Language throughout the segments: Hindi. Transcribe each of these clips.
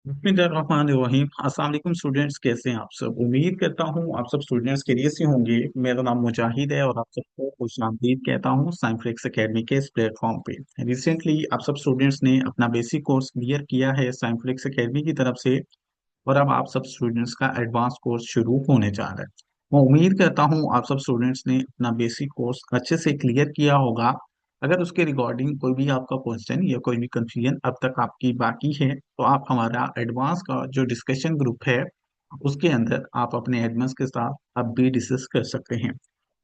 बिस्मिल्लाहिर्रहमानिर्रहीम। अस्सलाम वालेकुम स्टूडेंट्स, कैसे हैं आप सब। उम्मीद करता हूँ आप सब स्टूडेंट्स के लिए से होंगे। मेरा नाम मुजाहिद है और आप सबको खुशामदीद कहता हूँ साइंफ्लेक्स एकेडमी के इस प्लेटफॉर्म पे। रिसेंटली आप सब स्टूडेंट्स ने अपना बेसिक कोर्स क्लियर किया है साइंफ्लेक्स एकेडमी की तरफ से, और अब आप सब स्टूडेंट्स का एडवांस कोर्स शुरू होने जा रहा है। मैं उम्मीद करता हूँ आप सब स्टूडेंट्स ने अपना बेसिक कोर्स अच्छे से क्लियर किया होगा। अगर उसके रिगार्डिंग कोई भी आपका क्वेश्चन या कोई भी कंफ्यूजन अब तक आपकी बाकी है, तो आप हमारा एडवांस का जो डिस्कशन ग्रुप है उसके अंदर आप अपने एडमिन्स के साथ अब भी डिस्कस कर सकते हैं।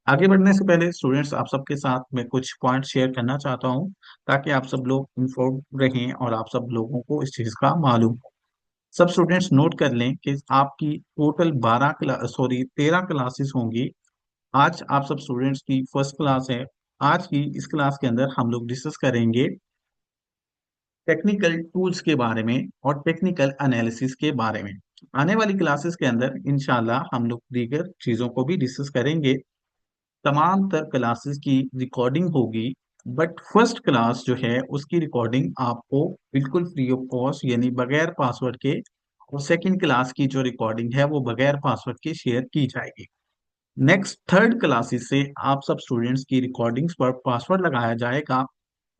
आगे बढ़ने से पहले स्टूडेंट्स, आप सबके साथ मैं कुछ पॉइंट शेयर करना चाहता हूँ ताकि आप सब लोग इंफॉर्म रहें और आप सब लोगों को इस चीज का मालूम हो। सब स्टूडेंट्स नोट कर लें कि आपकी टोटल 13 क्लासेस होंगी। आज आप सब स्टूडेंट्स की फर्स्ट क्लास है। आज की इस क्लास के अंदर हम लोग डिस्कस करेंगे टेक्निकल टूल्स के बारे में और टेक्निकल एनालिसिस के बारे में। आने वाली क्लासेस के अंदर इंशाल्लाह हम लोग दीगर चीजों को भी डिस्कस करेंगे। तमाम तर क्लासेस की रिकॉर्डिंग होगी, बट फर्स्ट क्लास जो है उसकी रिकॉर्डिंग आपको बिल्कुल फ्री ऑफ कॉस्ट यानी बगैर पासवर्ड के, और सेकंड क्लास की जो रिकॉर्डिंग है वो बगैर पासवर्ड के शेयर की जाएगी। नेक्स्ट थर्ड क्लासेस से आप सब स्टूडेंट्स की रिकॉर्डिंग्स पर पासवर्ड लगाया जाएगा,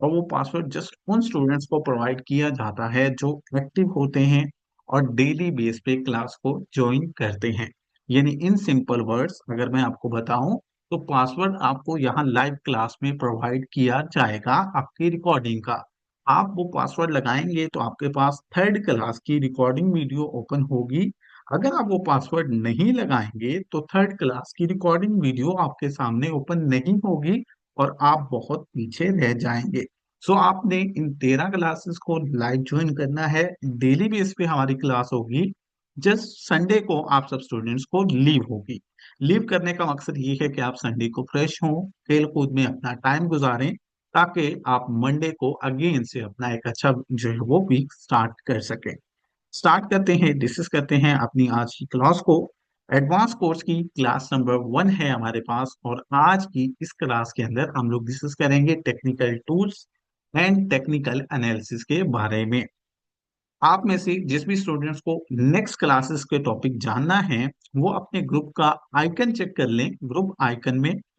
और वो पासवर्ड जस्ट उन स्टूडेंट्स को प्रोवाइड किया जाता है जो एक्टिव होते हैं और डेली बेस पे क्लास को ज्वाइन करते हैं। यानी इन सिंपल वर्ड्स अगर मैं आपको बताऊं, तो पासवर्ड आपको यहाँ लाइव क्लास में प्रोवाइड किया जाएगा आपकी रिकॉर्डिंग का। आप वो पासवर्ड लगाएंगे तो आपके पास थर्ड क्लास की रिकॉर्डिंग वीडियो ओपन होगी। अगर आप वो पासवर्ड नहीं लगाएंगे तो थर्ड क्लास की रिकॉर्डिंग वीडियो आपके सामने ओपन नहीं होगी और आप बहुत पीछे रह जाएंगे। सो आपने इन 13 क्लासेस को लाइव ज्वाइन करना है। डेली बेस पे हमारी क्लास होगी। जस्ट संडे को आप सब स्टूडेंट्स को लीव होगी। लीव करने का मकसद ये है कि आप संडे को फ्रेश हों, खेल कूद में अपना टाइम गुजारें, ताकि आप मंडे को अगेन से अपना एक अच्छा जो है वो वीक स्टार्ट कर सकें। स्टार्ट करते हैं, डिस्कस करते हैं अपनी आज की क्लास को। एडवांस कोर्स की क्लास नंबर 1 है हमारे पास, और आज की इस क्लास के अंदर हम लोग डिस्कस करेंगे technical tools and technical analysis के बारे में। आप में से जिस भी स्टूडेंट्स को नेक्स्ट क्लासेस के टॉपिक जानना है, वो अपने ग्रुप का आइकन चेक कर लें। ग्रुप आइकन में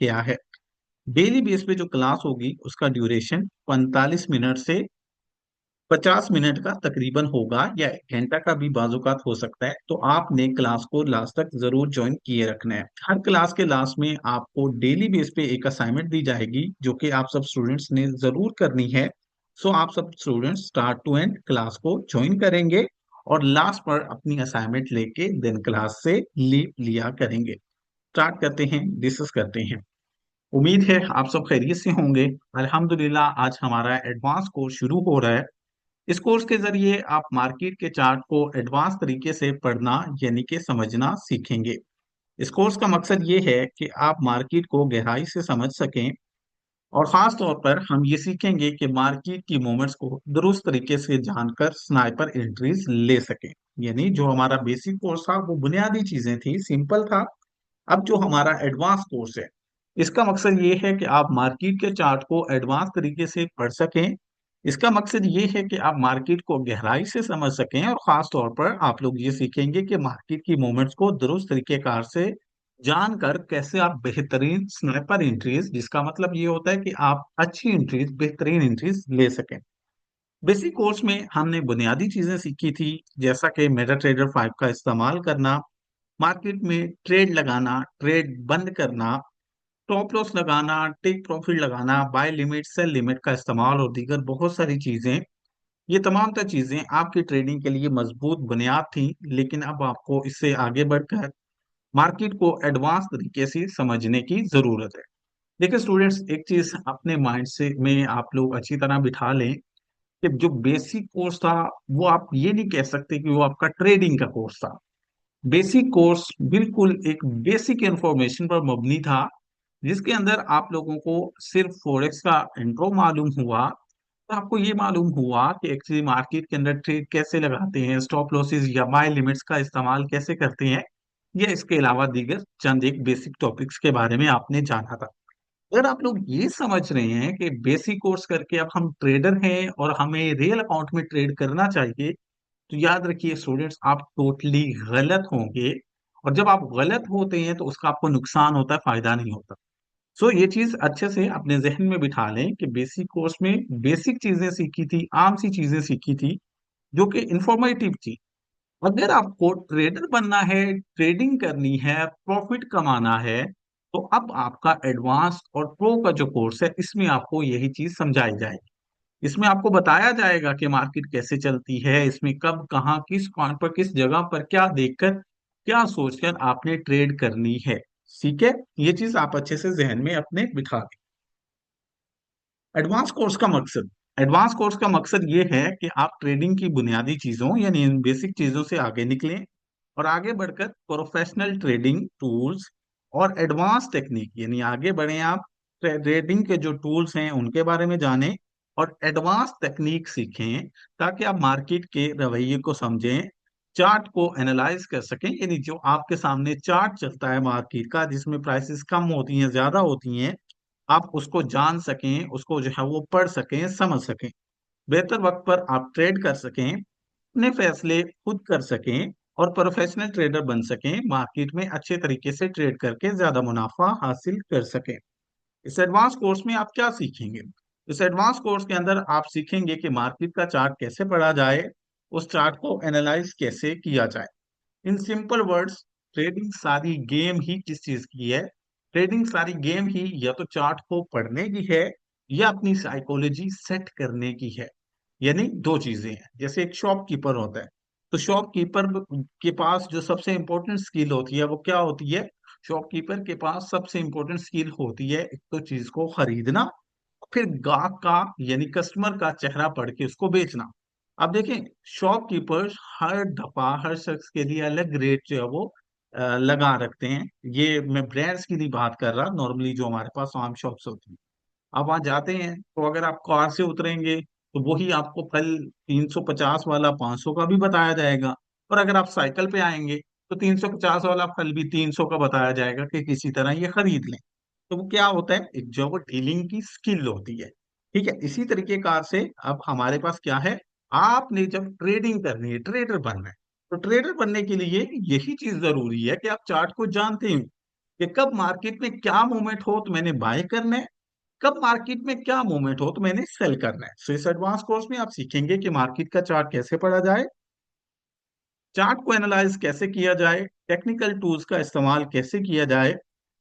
गया है। डेली बेस पे जो क्लास होगी उसका ड्यूरेशन 45 मिनट से 50 मिनट का तकरीबन होगा, या 1 घंटा का भी बाजुकात हो सकता है। तो आपने क्लास को लास्ट तक जरूर ज्वाइन किए रखना है। हर क्लास के लास्ट में आपको डेली बेस पे एक असाइनमेंट दी जाएगी जो कि आप सब स्टूडेंट्स ने जरूर करनी है। सो आप सब students start to end class को ज्वाइन करेंगे और लास्ट पर अपनी असाइनमेंट लेके देन क्लास से लीव लिया करेंगे। स्टार्ट करते हैं, डिस्कस करते हैं। उम्मीद है आप सब खैरियत से होंगे। अल्हम्दुलिल्लाह आज हमारा एडवांस कोर्स शुरू हो रहा है। इस कोर्स के जरिए आप मार्केट के चार्ट को एडवांस तरीके से पढ़ना यानी कि समझना सीखेंगे। इस कोर्स का मकसद ये है कि आप मार्केट को गहराई से समझ सकें, और खास तौर पर हम ये सीखेंगे कि मार्केट की मूवमेंट्स को दुरुस्त तरीके से जानकर स्नाइपर एंट्रीज ले सकें। यानी जो हमारा बेसिक कोर्स था वो बुनियादी चीजें थी, सिंपल था। अब जो हमारा एडवांस कोर्स है, इसका मकसद ये है कि आप मार्केट के चार्ट को एडवांस तरीके से पढ़ सकें। इसका मकसद ये है कि आप मार्केट को गहराई से समझ सकें, और खास तौर पर आप लोग ये सीखेंगे कि मार्केट की मूवमेंट्स को दुरुस्त तरीकेकार से जानकर कैसे आप बेहतरीन स्नाइपर एंट्रीज, जिसका मतलब ये होता है कि आप अच्छी एंट्रीज, बेहतरीन एंट्रीज ले सकें। बेसिक कोर्स में हमने बुनियादी चीजें सीखी थी, जैसा कि मेटा ट्रेडर 5 का इस्तेमाल करना, मार्केट में ट्रेड लगाना, ट्रेड बंद करना, स्टॉप लॉस लगाना, टेक प्रॉफिट लगाना, बाय लिमिट, सेल लिमिट का इस्तेमाल और दीगर बहुत सारी चीजें। ये तमाम तर चीजें आपकी ट्रेडिंग के लिए मजबूत बुनियाद थी, लेकिन अब आपको इससे आगे बढ़कर मार्केट को एडवांस तरीके से समझने की जरूरत है। देखिए स्टूडेंट्स, एक चीज अपने माइंड से में आप लोग अच्छी तरह बिठा लें कि जो बेसिक कोर्स था वो आप ये नहीं कह सकते कि वो आपका ट्रेडिंग का कोर्स था। बेसिक कोर्स बिल्कुल एक बेसिक इंफॉर्मेशन पर मबनी था, जिसके अंदर आप लोगों को सिर्फ फॉरेक्स का इंट्रो मालूम हुआ, तो आपको ये मालूम हुआ कि एक्चुअली मार्केट के अंदर ट्रेड कैसे लगाते हैं, स्टॉप लॉसेस या बाय लिमिट्स का इस्तेमाल कैसे करते हैं, या इसके अलावा दीगर चंद एक बेसिक टॉपिक्स के बारे में आपने जाना था। अगर आप लोग ये समझ रहे हैं कि बेसिक कोर्स करके अब हम ट्रेडर हैं और हमें रियल अकाउंट में ट्रेड करना चाहिए, तो याद रखिए स्टूडेंट्स, आप टोटली गलत होंगे। और जब आप गलत होते हैं तो उसका आपको नुकसान होता है, फायदा नहीं होता। सो ये चीज अच्छे से अपने जहन में बिठा लें कि बेसिक कोर्स में बेसिक चीजें सीखी थी, आम सी चीजें सीखी थी, जो कि इंफॉर्मेटिव थी। अगर आपको ट्रेडर बनना है, ट्रेडिंग करनी है, प्रॉफिट कमाना है, तो अब आपका एडवांस और प्रो का जो कोर्स है, इसमें आपको यही चीज समझाई जाएगी। इसमें आपको बताया जाएगा कि मार्केट कैसे चलती है, इसमें कब, कहाँ, किस पॉइंट पर, किस जगह पर क्या देखकर, क्या सोचकर आपने ट्रेड करनी है। ठीक है, ये चीज आप अच्छे से जहन में अपने बिठा दें। एडवांस कोर्स का मकसद, एडवांस कोर्स का मकसद ये है कि आप ट्रेडिंग की बुनियादी चीजों यानी इन बेसिक चीजों से आगे निकलें और आगे बढ़कर प्रोफेशनल ट्रेडिंग टूल्स और एडवांस टेक्निक यानी आगे बढ़े आप, ट्रेडिंग के जो टूल्स हैं उनके बारे में जानें और एडवांस टेक्निक सीखें, ताकि आप मार्केट के रवैये को समझें, चार्ट को एनालाइज कर सकें। यानी जो आपके सामने चार्ट चलता है मार्केट का, जिसमें प्राइसेस कम होती हैं, ज्यादा होती हैं, आप उसको जान सकें, उसको जो है वो पढ़ सकें, समझ सकें, बेहतर वक्त पर आप ट्रेड कर सकें, अपने फैसले खुद कर सकें और प्रोफेशनल ट्रेडर बन सकें, मार्केट में अच्छे तरीके से ट्रेड करके ज्यादा मुनाफा हासिल कर सकें। इस एडवांस कोर्स में आप क्या सीखेंगे? इस एडवांस कोर्स के अंदर आप सीखेंगे कि मार्केट का चार्ट कैसे पढ़ा जाए, उस चार्ट को एनालाइज कैसे किया जाए। इन सिंपल वर्ड्स, ट्रेडिंग सारी गेम ही किस चीज की है? ट्रेडिंग सारी गेम ही या तो चार्ट को पढ़ने की है या अपनी साइकोलॉजी सेट करने की है। यानी दो चीजें हैं। जैसे एक शॉपकीपर होता है, तो शॉपकीपर के पास जो सबसे इंपॉर्टेंट स्किल होती है वो क्या होती है? शॉपकीपर के पास सबसे इंपॉर्टेंट स्किल होती है एक तो चीज को खरीदना, फिर गाहक का यानी कस्टमर का चेहरा पढ़ के उसको बेचना। अब देखें, शॉपकीपर्स हर दफा हर शख्स के लिए अलग रेट जो है वो लगा रखते हैं। ये मैं ब्रांड्स की नहीं बात कर रहा, नॉर्मली जो हमारे पास आम शॉप्स होती हैं। आप वहां जाते हैं तो अगर आप कार से उतरेंगे तो वही आपको फल 350 वाला 500 का भी बताया जाएगा, और अगर आप साइकिल पे आएंगे तो 350 वाला फल भी 300 का बताया जाएगा कि किसी तरह ये खरीद लें। तो वो क्या होता है, एक जो वो डीलिंग की स्किल होती है। ठीक है, इसी तरीके कार से अब हमारे पास क्या है, आपने जब ट्रेडिंग करनी है, ट्रेडर बनना है, तो ट्रेडर बनने के लिए यही चीज जरूरी है कि आप चार्ट को जानते हो कि कब मार्केट में क्या मूवमेंट हो तो मैंने बाय करना है, कब मार्केट में क्या मूवमेंट हो तो मैंने सेल करना है। सो इस एडवांस कोर्स में आप सीखेंगे कि मार्केट का चार्ट कैसे पढ़ा जाए, चार्ट को एनालाइज कैसे किया जाए, टेक्निकल टूल्स का इस्तेमाल कैसे किया जाए,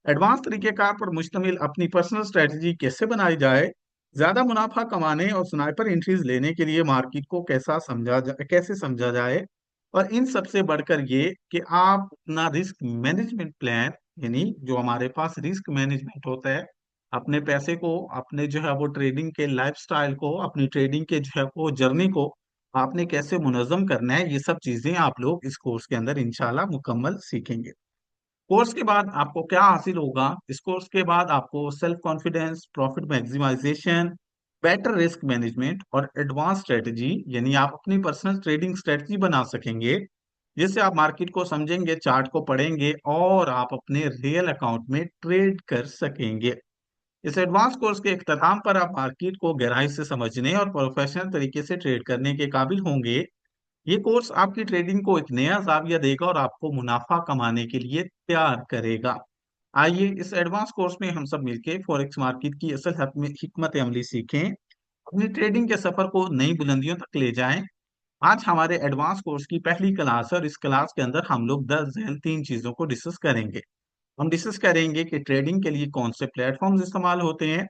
एडवांस तरीकेकार पर मुश्तमिल अपनी पर्सनल स्ट्रेटजी कैसे बनाई जाए, ज्यादा मुनाफा कमाने और स्नाइपर एंट्रीज लेने के लिए मार्केट को कैसे समझा जाए, और इन सबसे बढ़कर ये कि आप अपना रिस्क मैनेजमेंट प्लान, यानी जो हमारे पास रिस्क मैनेजमेंट होता है, अपने पैसे को, अपने जो है वो ट्रेडिंग के लाइफस्टाइल को, अपनी ट्रेडिंग के जो है वो जर्नी को आपने कैसे मुनज़्ज़म करना है, ये सब चीजें आप लोग इस कोर्स के अंदर इंशाल्लाह मुकम्मल सीखेंगे। कोर्स के बाद आपको क्या हासिल होगा? इस कोर्स के बाद आपको self confidence, profit maximization, better risk management और एडवांस स्ट्रेटजी, यानी आप अपनी पर्सनल ट्रेडिंग स्ट्रेटजी बना सकेंगे, जिससे आप मार्केट को समझेंगे, चार्ट को पढ़ेंगे और आप अपने रियल अकाउंट में ट्रेड कर सकेंगे। इस एडवांस कोर्स के इख्तिताम पर आप मार्केट को गहराई से समझने और प्रोफेशनल तरीके से ट्रेड करने के काबिल होंगे। ये कोर्स आपकी ट्रेडिंग को एक नया जाविया देगा और आपको मुनाफा कमाने के लिए तैयार करेगा। आइए इस एडवांस कोर्स में हम सब मिलके फॉरेक्स मार्केट की असल हिकमत अमली सीखें, अपनी ट्रेडिंग के सफर को नई बुलंदियों तक ले जाएं। आज हमारे एडवांस कोर्स की पहली क्लास है और इस क्लास के अंदर हम लोग 10 जैल 3 चीजों को डिस्कस करेंगे। हम डिस्कस करेंगे कि ट्रेडिंग के लिए कौन से प्लेटफॉर्म्स इस्तेमाल होते हैं।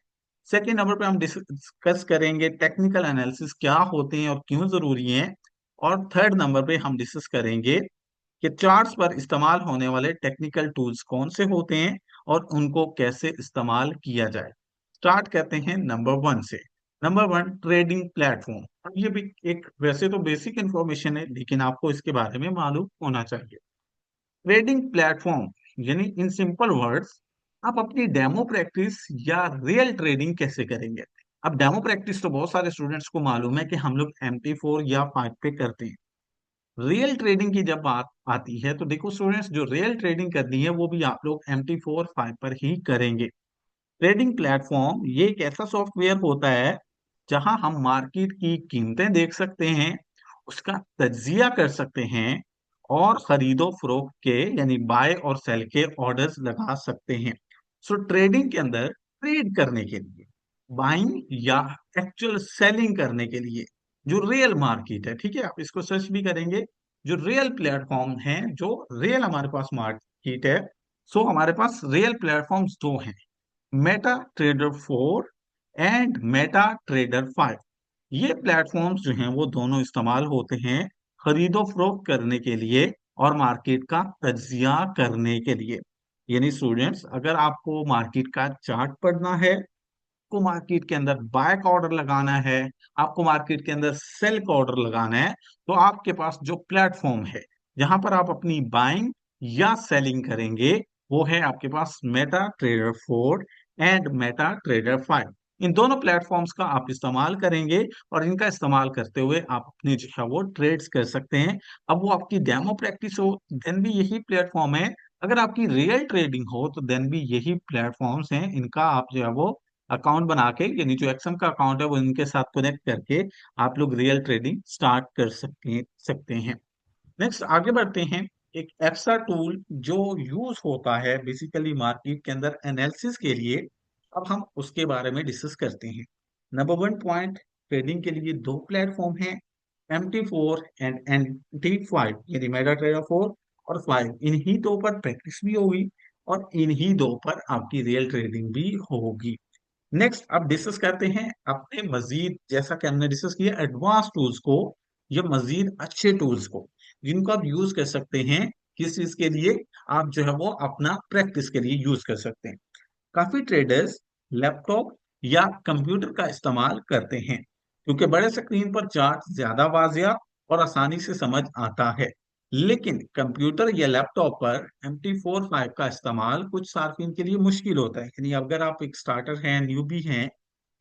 सेकेंड नंबर पे हम डिस्कस करेंगे टेक्निकल एनालिसिस क्या होते हैं और क्यों जरूरी हैं। और थर्ड नंबर पे हम डिस्कस करेंगे कि चार्ट्स पर इस्तेमाल होने वाले टेक्निकल टूल्स कौन से होते हैं और उनको कैसे इस्तेमाल किया जाए। स्टार्ट करते हैं नंबर 1 से। Number 1, trading platform. अब ये भी एक वैसे तो बेसिक इंफॉर्मेशन है, लेकिन आपको इसके बारे में मालूम होना चाहिए। ट्रेडिंग प्लेटफॉर्म यानी इन सिंपल वर्ड्स, आप अपनी डेमो प्रैक्टिस या रियल ट्रेडिंग कैसे करेंगे। अब डेमो प्रैक्टिस तो बहुत सारे स्टूडेंट्स को मालूम है कि हम लोग MT4 या 5 पे करते हैं। रियल ट्रेडिंग की जब बात आती है तो देखो स्टूडेंट्स, जो रियल ट्रेडिंग करनी है वो भी आप लोग MT4 5 पर ही करेंगे। ट्रेडिंग प्लेटफॉर्म ये एक ऐसा सॉफ्टवेयर होता है जहां हम मार्केट की कीमतें देख सकते हैं, उसका तज्जिया कर सकते हैं और खरीदो फरोख्त के यानी बाय और सेल के ऑर्डर्स लगा सकते हैं। सो ट्रेडिंग के अंदर ट्रेड करने के लिए, बाइंग या एक्चुअल सेलिंग करने के लिए जो रियल मार्केट है, ठीक है, आप इसको सर्च भी करेंगे, जो रियल प्लेटफॉर्म है, जो रियल हमारे पास मार्केट है। सो हमारे पास रियल प्लेटफॉर्म्स दो हैं, Meta trader 4 and MetaTrader 5। ये प्लेटफॉर्म्स जो हैं वो दोनों इस्तेमाल होते हैं खरीदो फरोख्त करने के लिए और मार्केट का तज्जिया करने के लिए। यानी स्टूडेंट्स, अगर आपको मार्केट का चार्ट पढ़ना है, आपको मार्केट के अंदर बाय का ऑर्डर लगाना है, आपको मार्केट के अंदर सेल का ऑर्डर लगाना है, तो आपके पास जो प्लेटफॉर्म है जहां पर आप अपनी बाइंग या सेलिंग करेंगे, वो है आपके पास MetaTrader 4 and MetaTrader 5। इन दोनों प्लेटफॉर्म्स का आप इस्तेमाल करेंगे और इनका इस्तेमाल करते हुए आप अपने जो है वो ट्रेड्स कर सकते हैं। अब वो आपकी डेमो प्रैक्टिस हो देन भी यही प्लेटफॉर्म है, अगर आपकी रियल ट्रेडिंग हो तो देन भी यही प्लेटफॉर्म्स हैं, इनका आप जो है वो अकाउंट बना के, यानी जो एक्सएम का अकाउंट है वो इनके साथ कनेक्ट करके आप लोग रियल ट्रेडिंग स्टार्ट कर सकते हैं। नेक्स्ट आगे बढ़ते हैं। एक ऐसा टूल जो यूज होता है बेसिकली मार्केट के अंदर एनालिसिस के लिए, अब हम उसके बारे में डिस्कस करते हैं। नंबर वन पॉइंट, ट्रेडिंग के लिए दो प्लेटफॉर्म हैं, MT4 एंड MT5, यानी मेटा ट्रेडर 4 और 5। इन्हीं दो पर प्रैक्टिस भी होगी और इन्हीं दो पर आपकी रियल ट्रेडिंग भी होगी। नेक्स्ट अब डिस्कस करते हैं अपने मजीद, जैसा कि हमने डिस्कस किया एडवांस टूल्स को या मजीद अच्छे टूल्स को, जिनको आप यूज कर सकते हैं किस चीज के लिए, आप जो है वो अपना प्रैक्टिस के लिए यूज कर सकते हैं। काफी ट्रेडर्स लैपटॉप या कंप्यूटर का इस्तेमाल करते हैं क्योंकि बड़े स्क्रीन पर चार्ट ज्यादा वाजिया और आसानी से समझ आता है। लेकिन कंप्यूटर या लैपटॉप पर MT4 5 का इस्तेमाल कुछ सार्फिन के लिए मुश्किल होता है, यानी अगर आप एक स्टार्टर हैं, न्यूबी हैं,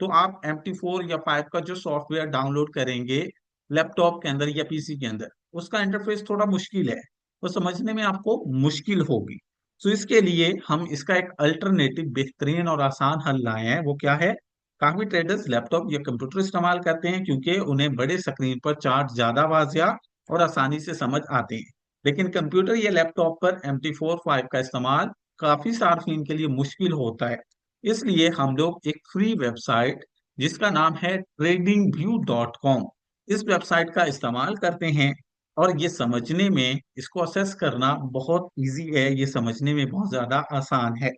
तो आप MT4 या 5 का जो सॉफ्टवेयर डाउनलोड करेंगे लैपटॉप के अंदर या पीसी के अंदर, उसका इंटरफेस थोड़ा मुश्किल है, वो समझने में आपको मुश्किल होगी। तो इसके लिए हम इसका एक अल्टरनेटिव बेहतरीन और आसान हल लाए हैं। वो क्या है? काफी ट्रेडर्स लैपटॉप या कंप्यूटर इस्तेमाल करते हैं क्योंकि उन्हें बड़े स्क्रीन पर चार्ट ज्यादा वाजिया और आसानी से समझ आते हैं। लेकिन कंप्यूटर या लैपटॉप पर MT4 5 का इस्तेमाल काफी सार्फिन के लिए मुश्किल होता है। इसलिए हम लोग एक फ्री वेबसाइट जिसका नाम है tradingview.com, इस वेबसाइट का इस्तेमाल करते हैं। और ये समझने में, इसको असेस करना बहुत इजी है, ये समझने में बहुत ज्यादा आसान है।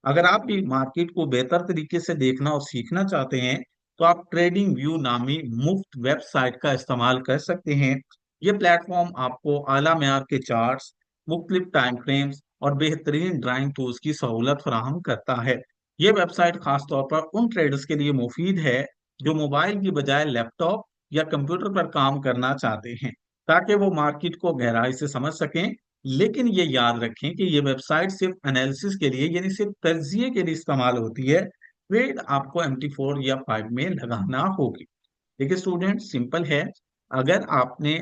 अगर आप भी मार्केट को बेहतर तरीके से देखना और सीखना चाहते हैं तो आप ट्रेडिंग व्यू नामी मुफ्त वेबसाइट का इस्तेमाल कर सकते हैं। ये प्लेटफॉर्म आपको आला मेयार के चार्ट्स, मुख्तलिफ टाइम फ्रेम्स और बेहतरीन ड्राइंग टूल्स की सहूलत फराहम करता है। ये वेबसाइट खासतौर पर उन ट्रेडर्स के लिए मुफीद है जो मोबाइल की बजाय लैपटॉप या कंप्यूटर पर काम करना चाहते हैं, ताकि वो मार्केट को गहराई से समझ सकें। लेकिन ये याद रखें कि ये वेबसाइट सिर्फ एनालिसिस के लिए, यानी सिर्फ तज्जिए के लिए इस्तेमाल होती है, ट्रेड आपको MT4 या 5 में लगाना होगी। देखिए स्टूडेंट, सिंपल है, अगर आपने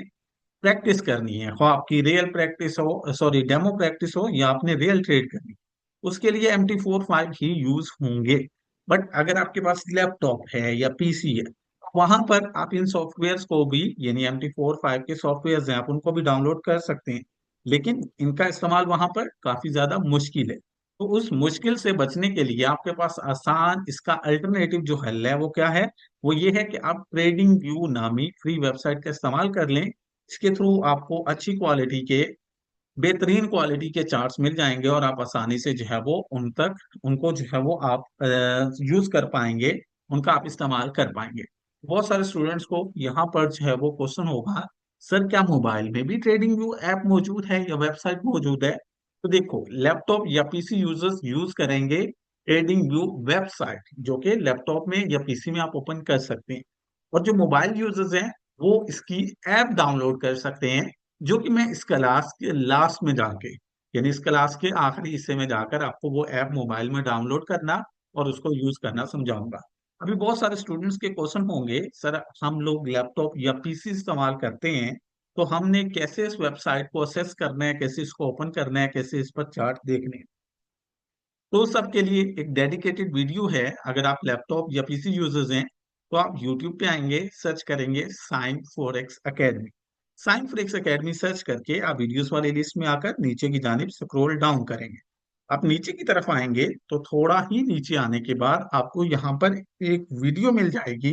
प्रैक्टिस करनी है, हो आपकी रियल प्रैक्टिस हो, सॉरी डेमो प्रैक्टिस हो, या आपने रियल ट्रेड करनी, उसके लिए MT4 5 ही यूज होंगे। बट अगर आपके पास लैपटॉप है या पीसी है, वहां पर आप इन सॉफ्टवेयर्स को भी, यानी MT4 5 के सॉफ्टवेयर हैं, आप उनको भी डाउनलोड कर सकते हैं। लेकिन इनका इस्तेमाल वहां पर काफी ज्यादा मुश्किल है। तो उस मुश्किल से बचने के लिए आपके पास आसान, इसका अल्टरनेटिव जो हल है वो क्या है? वो ये है कि आप ट्रेडिंग व्यू नामी फ्री वेबसाइट का इस्तेमाल कर लें। इसके थ्रू आपको अच्छी क्वालिटी के, बेहतरीन क्वालिटी के चार्ट्स मिल जाएंगे और आप आसानी से जो है वो उन तक, उनको जो है वो आप यूज कर पाएंगे, उनका आप इस्तेमाल कर पाएंगे। बहुत सारे स्टूडेंट्स को यहाँ पर जो है वो क्वेश्चन होगा, सर क्या मोबाइल में भी ट्रेडिंग व्यू ऐप मौजूद है या वेबसाइट मौजूद है? तो देखो, लैपटॉप या पीसी यूजर्स यूज करेंगे ट्रेडिंग व्यू वेबसाइट, जो कि लैपटॉप में या पीसी में आप ओपन कर सकते हैं। और जो मोबाइल यूजर्स हैं वो इसकी ऐप डाउनलोड कर सकते हैं, जो कि मैं इस क्लास के लास्ट में जाके, यानी इस क्लास के आखिरी हिस्से में जाकर आपको वो ऐप मोबाइल में डाउनलोड करना और उसको यूज करना समझाऊंगा। अभी बहुत सारे स्टूडेंट्स के क्वेश्चन होंगे, सर हम लोग लैपटॉप या पीसी इस्तेमाल करते हैं, तो हमने कैसे इस वेबसाइट को असेस करना है, कैसे इसको ओपन करना है, कैसे इस पर चार्ट देखने हैं? तो सबके लिए एक डेडिकेटेड वीडियो है। अगर आप लैपटॉप या पीसी यूजर्स हैं तो आप यूट्यूब पे आएंगे, सर्च करेंगे sine four x academy. Sine four x academy search करके आप वीडियोस वाली लिस्ट में आकर नीचे की जानिब स्क्रॉल डाउन करेंगे। आप नीचे की तरफ आएंगे तो थोड़ा ही नीचे आने के बाद आपको यहाँ पर एक वीडियो मिल जाएगी।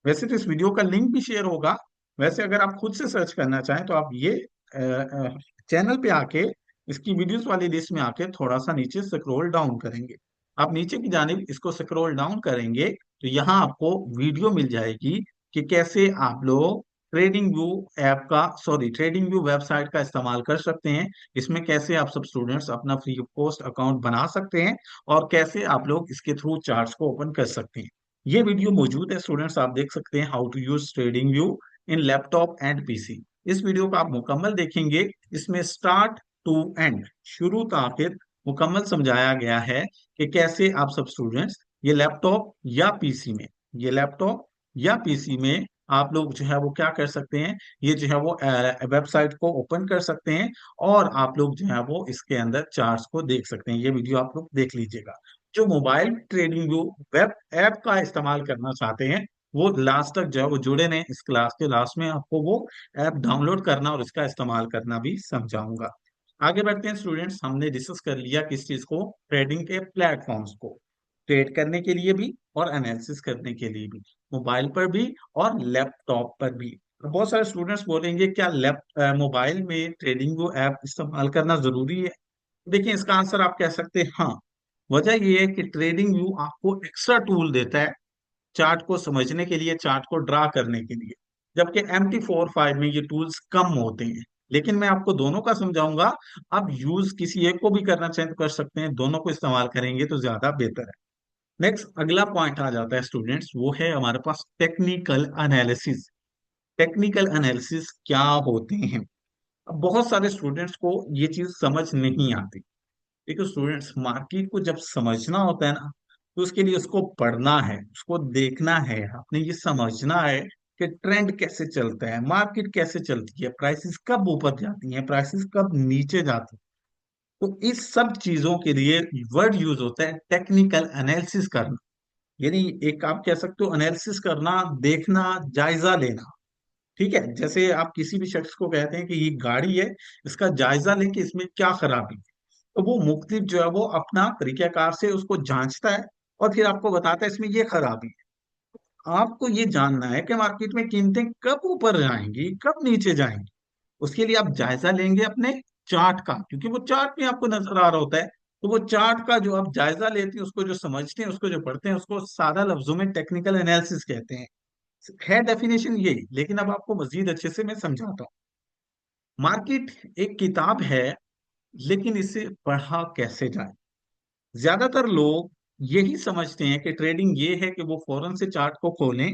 वैसे तो इस वीडियो का लिंक भी शेयर होगा। वैसे अगर आप खुद से सर्च करना चाहें तो आप ये चैनल पे आके इसकी वीडियोस वाली लिस्ट में आके थोड़ा सा नीचे स्क्रॉल डाउन करेंगे। आप नीचे की जानिब इसको स्क्रॉल डाउन करेंगे तो यहाँ आपको वीडियो मिल जाएगी कि कैसे आप लोग ट्रेडिंग व्यू ऐप का, सॉरी, ट्रेडिंग व्यू वेबसाइट का इस्तेमाल कर सकते हैं। इसमें कैसे आप सब स्टूडेंट्स अपना फ्री ऑफ कॉस्ट अकाउंट बना सकते हैं और कैसे आप लोग इसके थ्रू चार्ट्स को ओपन कर सकते हैं। ये वीडियो मौजूद है स्टूडेंट्स, आप देख सकते हैं how to use trading view in laptop and PC. इस वीडियो को आप मुकम्मल देखेंगे। इसमें स्टार्ट टू एंड, शुरू से आखिर मुकम्मल समझाया गया है कि कैसे आप सब स्टूडेंट्स ये लैपटॉप या पीसी में, ये लैपटॉप या पीसी में आप लोग जो है वो क्या कर सकते हैं, ये जो है वो वेबसाइट को ओपन कर सकते हैं और आप लोग जो है वो इसके अंदर चार्ट्स को देख सकते हैं। ये वीडियो आप लोग देख लीजिएगा। जो mobile trading view web app का इस्तेमाल करना चाहते हैं वो लास्ट तक जो है वो जुड़े रहें। इस क्लास के लास्ट में आपको वो ऐप डाउनलोड करना और इसका इस्तेमाल करना भी समझाऊंगा। आगे बढ़ते हैं स्टूडेंट्स। हमने डिस्कस कर लिया किस चीज को, ट्रेडिंग के प्लेटफॉर्म्स को, ट्रेड करने के लिए भी और एनालिसिस करने के लिए भी, मोबाइल पर भी और लैपटॉप पर भी। तो बहुत सारे स्टूडेंट्स बोलेंगे क्या मोबाइल में ट्रेडिंग वो ऐप इस्तेमाल करना जरूरी है? देखिए इसका आंसर आप कह सकते हैं हाँ। वजह ये है कि ट्रेडिंग व्यू आपको एक्स्ट्रा टूल देता है चार्ट को समझने के लिए, चार्ट को ड्रा करने के लिए, जबकि MT45 में ये टूल्स कम होते हैं। लेकिन मैं आपको दोनों का समझाऊंगा। आप यूज किसी एक को भी करना चाहें तो कर सकते हैं, दोनों को इस्तेमाल करेंगे तो ज्यादा बेहतर है। नेक्स्ट अगला पॉइंट आ जाता है स्टूडेंट्स, वो है हमारे पास टेक्निकल एनालिसिस। टेक्निकल एनालिसिस क्या होते हैं? अब बहुत सारे स्टूडेंट्स को ये चीज समझ नहीं आती। देखो स्टूडेंट्स, मार्केट को जब समझना होता है ना तो उसके लिए उसको पढ़ना है, उसको देखना है, आपने ये समझना है कि ट्रेंड कैसे चलता है, मार्केट कैसे चलती है, प्राइसेस कब ऊपर जाती हैं, प्राइसेस कब नीचे जाती हैं। तो इस सब चीजों के लिए वर्ड यूज होता है टेक्निकल एनालिसिस करना। यानी एक आप कह सकते हो एनालिसिस करना, देखना, जायजा लेना। ठीक है, जैसे आप किसी भी शख्स को कहते हैं कि ये गाड़ी है, इसका जायजा लें कि इसमें क्या खराबी है, तो वो मुख्तलिफ जो है वो अपना तरीकाकार से उसको जांचता है और फिर आपको बताता है इसमें ये खराबी है। आपको ये जानना है कि मार्केट में कीमतें कब ऊपर जाएंगी, कब नीचे जाएंगी। उसके लिए आप जायजा लेंगे अपने चार्ट का, क्योंकि वो चार्ट में आपको नजर आ रहा होता है। तो वो चार्ट का जो आप जायजा लेते हैं, उसको जो समझते हैं, उसको जो पढ़ते हैं, उसको सादा लफ्जों में टेक्निकल एनालिसिस कहते हैं। है डेफिनेशन यही, लेकिन अब आपको मजीद अच्छे से मैं समझाता हूँ। मार्केट एक किताब है, लेकिन इसे पढ़ा कैसे जाए? ज्यादातर लोग यही समझते हैं कि ट्रेडिंग ये है कि वो फौरन से चार्ट को खोलें,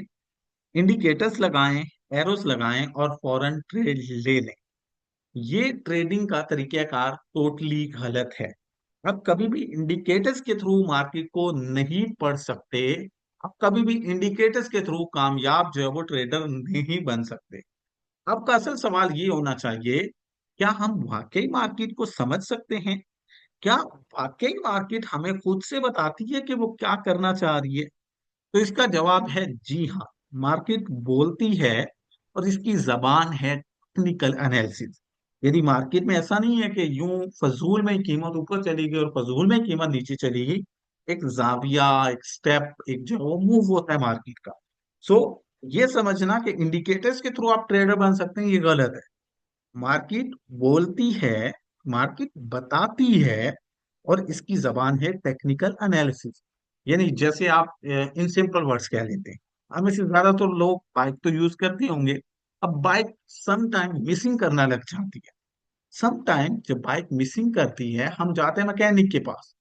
इंडिकेटर्स लगाएं, एरोस लगाएं और फौरन ट्रेड ले लें। ये ट्रेडिंग का तरीकाकार टोटली गलत है। आप कभी भी इंडिकेटर्स के थ्रू मार्केट को नहीं पढ़ सकते। आप कभी भी इंडिकेटर्स के थ्रू कामयाब जो है वो ट्रेडर नहीं बन सकते। आपका असल सवाल ये होना चाहिए, क्या हम वाकई मार्केट को समझ सकते हैं? क्या वाकई मार्केट हमें खुद से बताती है कि वो क्या करना चाह रही है? तो इसका जवाब है जी हाँ। मार्केट बोलती है और इसकी जबान है टेक्निकल एनालिसिस। यदि मार्केट में ऐसा नहीं है कि यूं फजूल में कीमत ऊपर चली गई और फजूल में कीमत नीचे चली गई, एक जाविया, एक स्टेप, एक जो वो मूव होता है मार्केट का। सो ये समझना कि इंडिकेटर्स के थ्रू आप ट्रेडर बन सकते हैं, ये गलत है। मार्केट बोलती है, मार्केट बताती है और इसकी जबान है टेक्निकल एनालिसिस। यानी जैसे आप इन सिंपल वर्ड्स कह लेते हैं, हमें से ज्यादातर लोग बाइक तो यूज करते होंगे। अब बाइक सम टाइम मिसिंग करना लग जाती है। सम टाइम जब बाइक मिसिंग करती है, हम जाते हैं मैकेनिक के पास।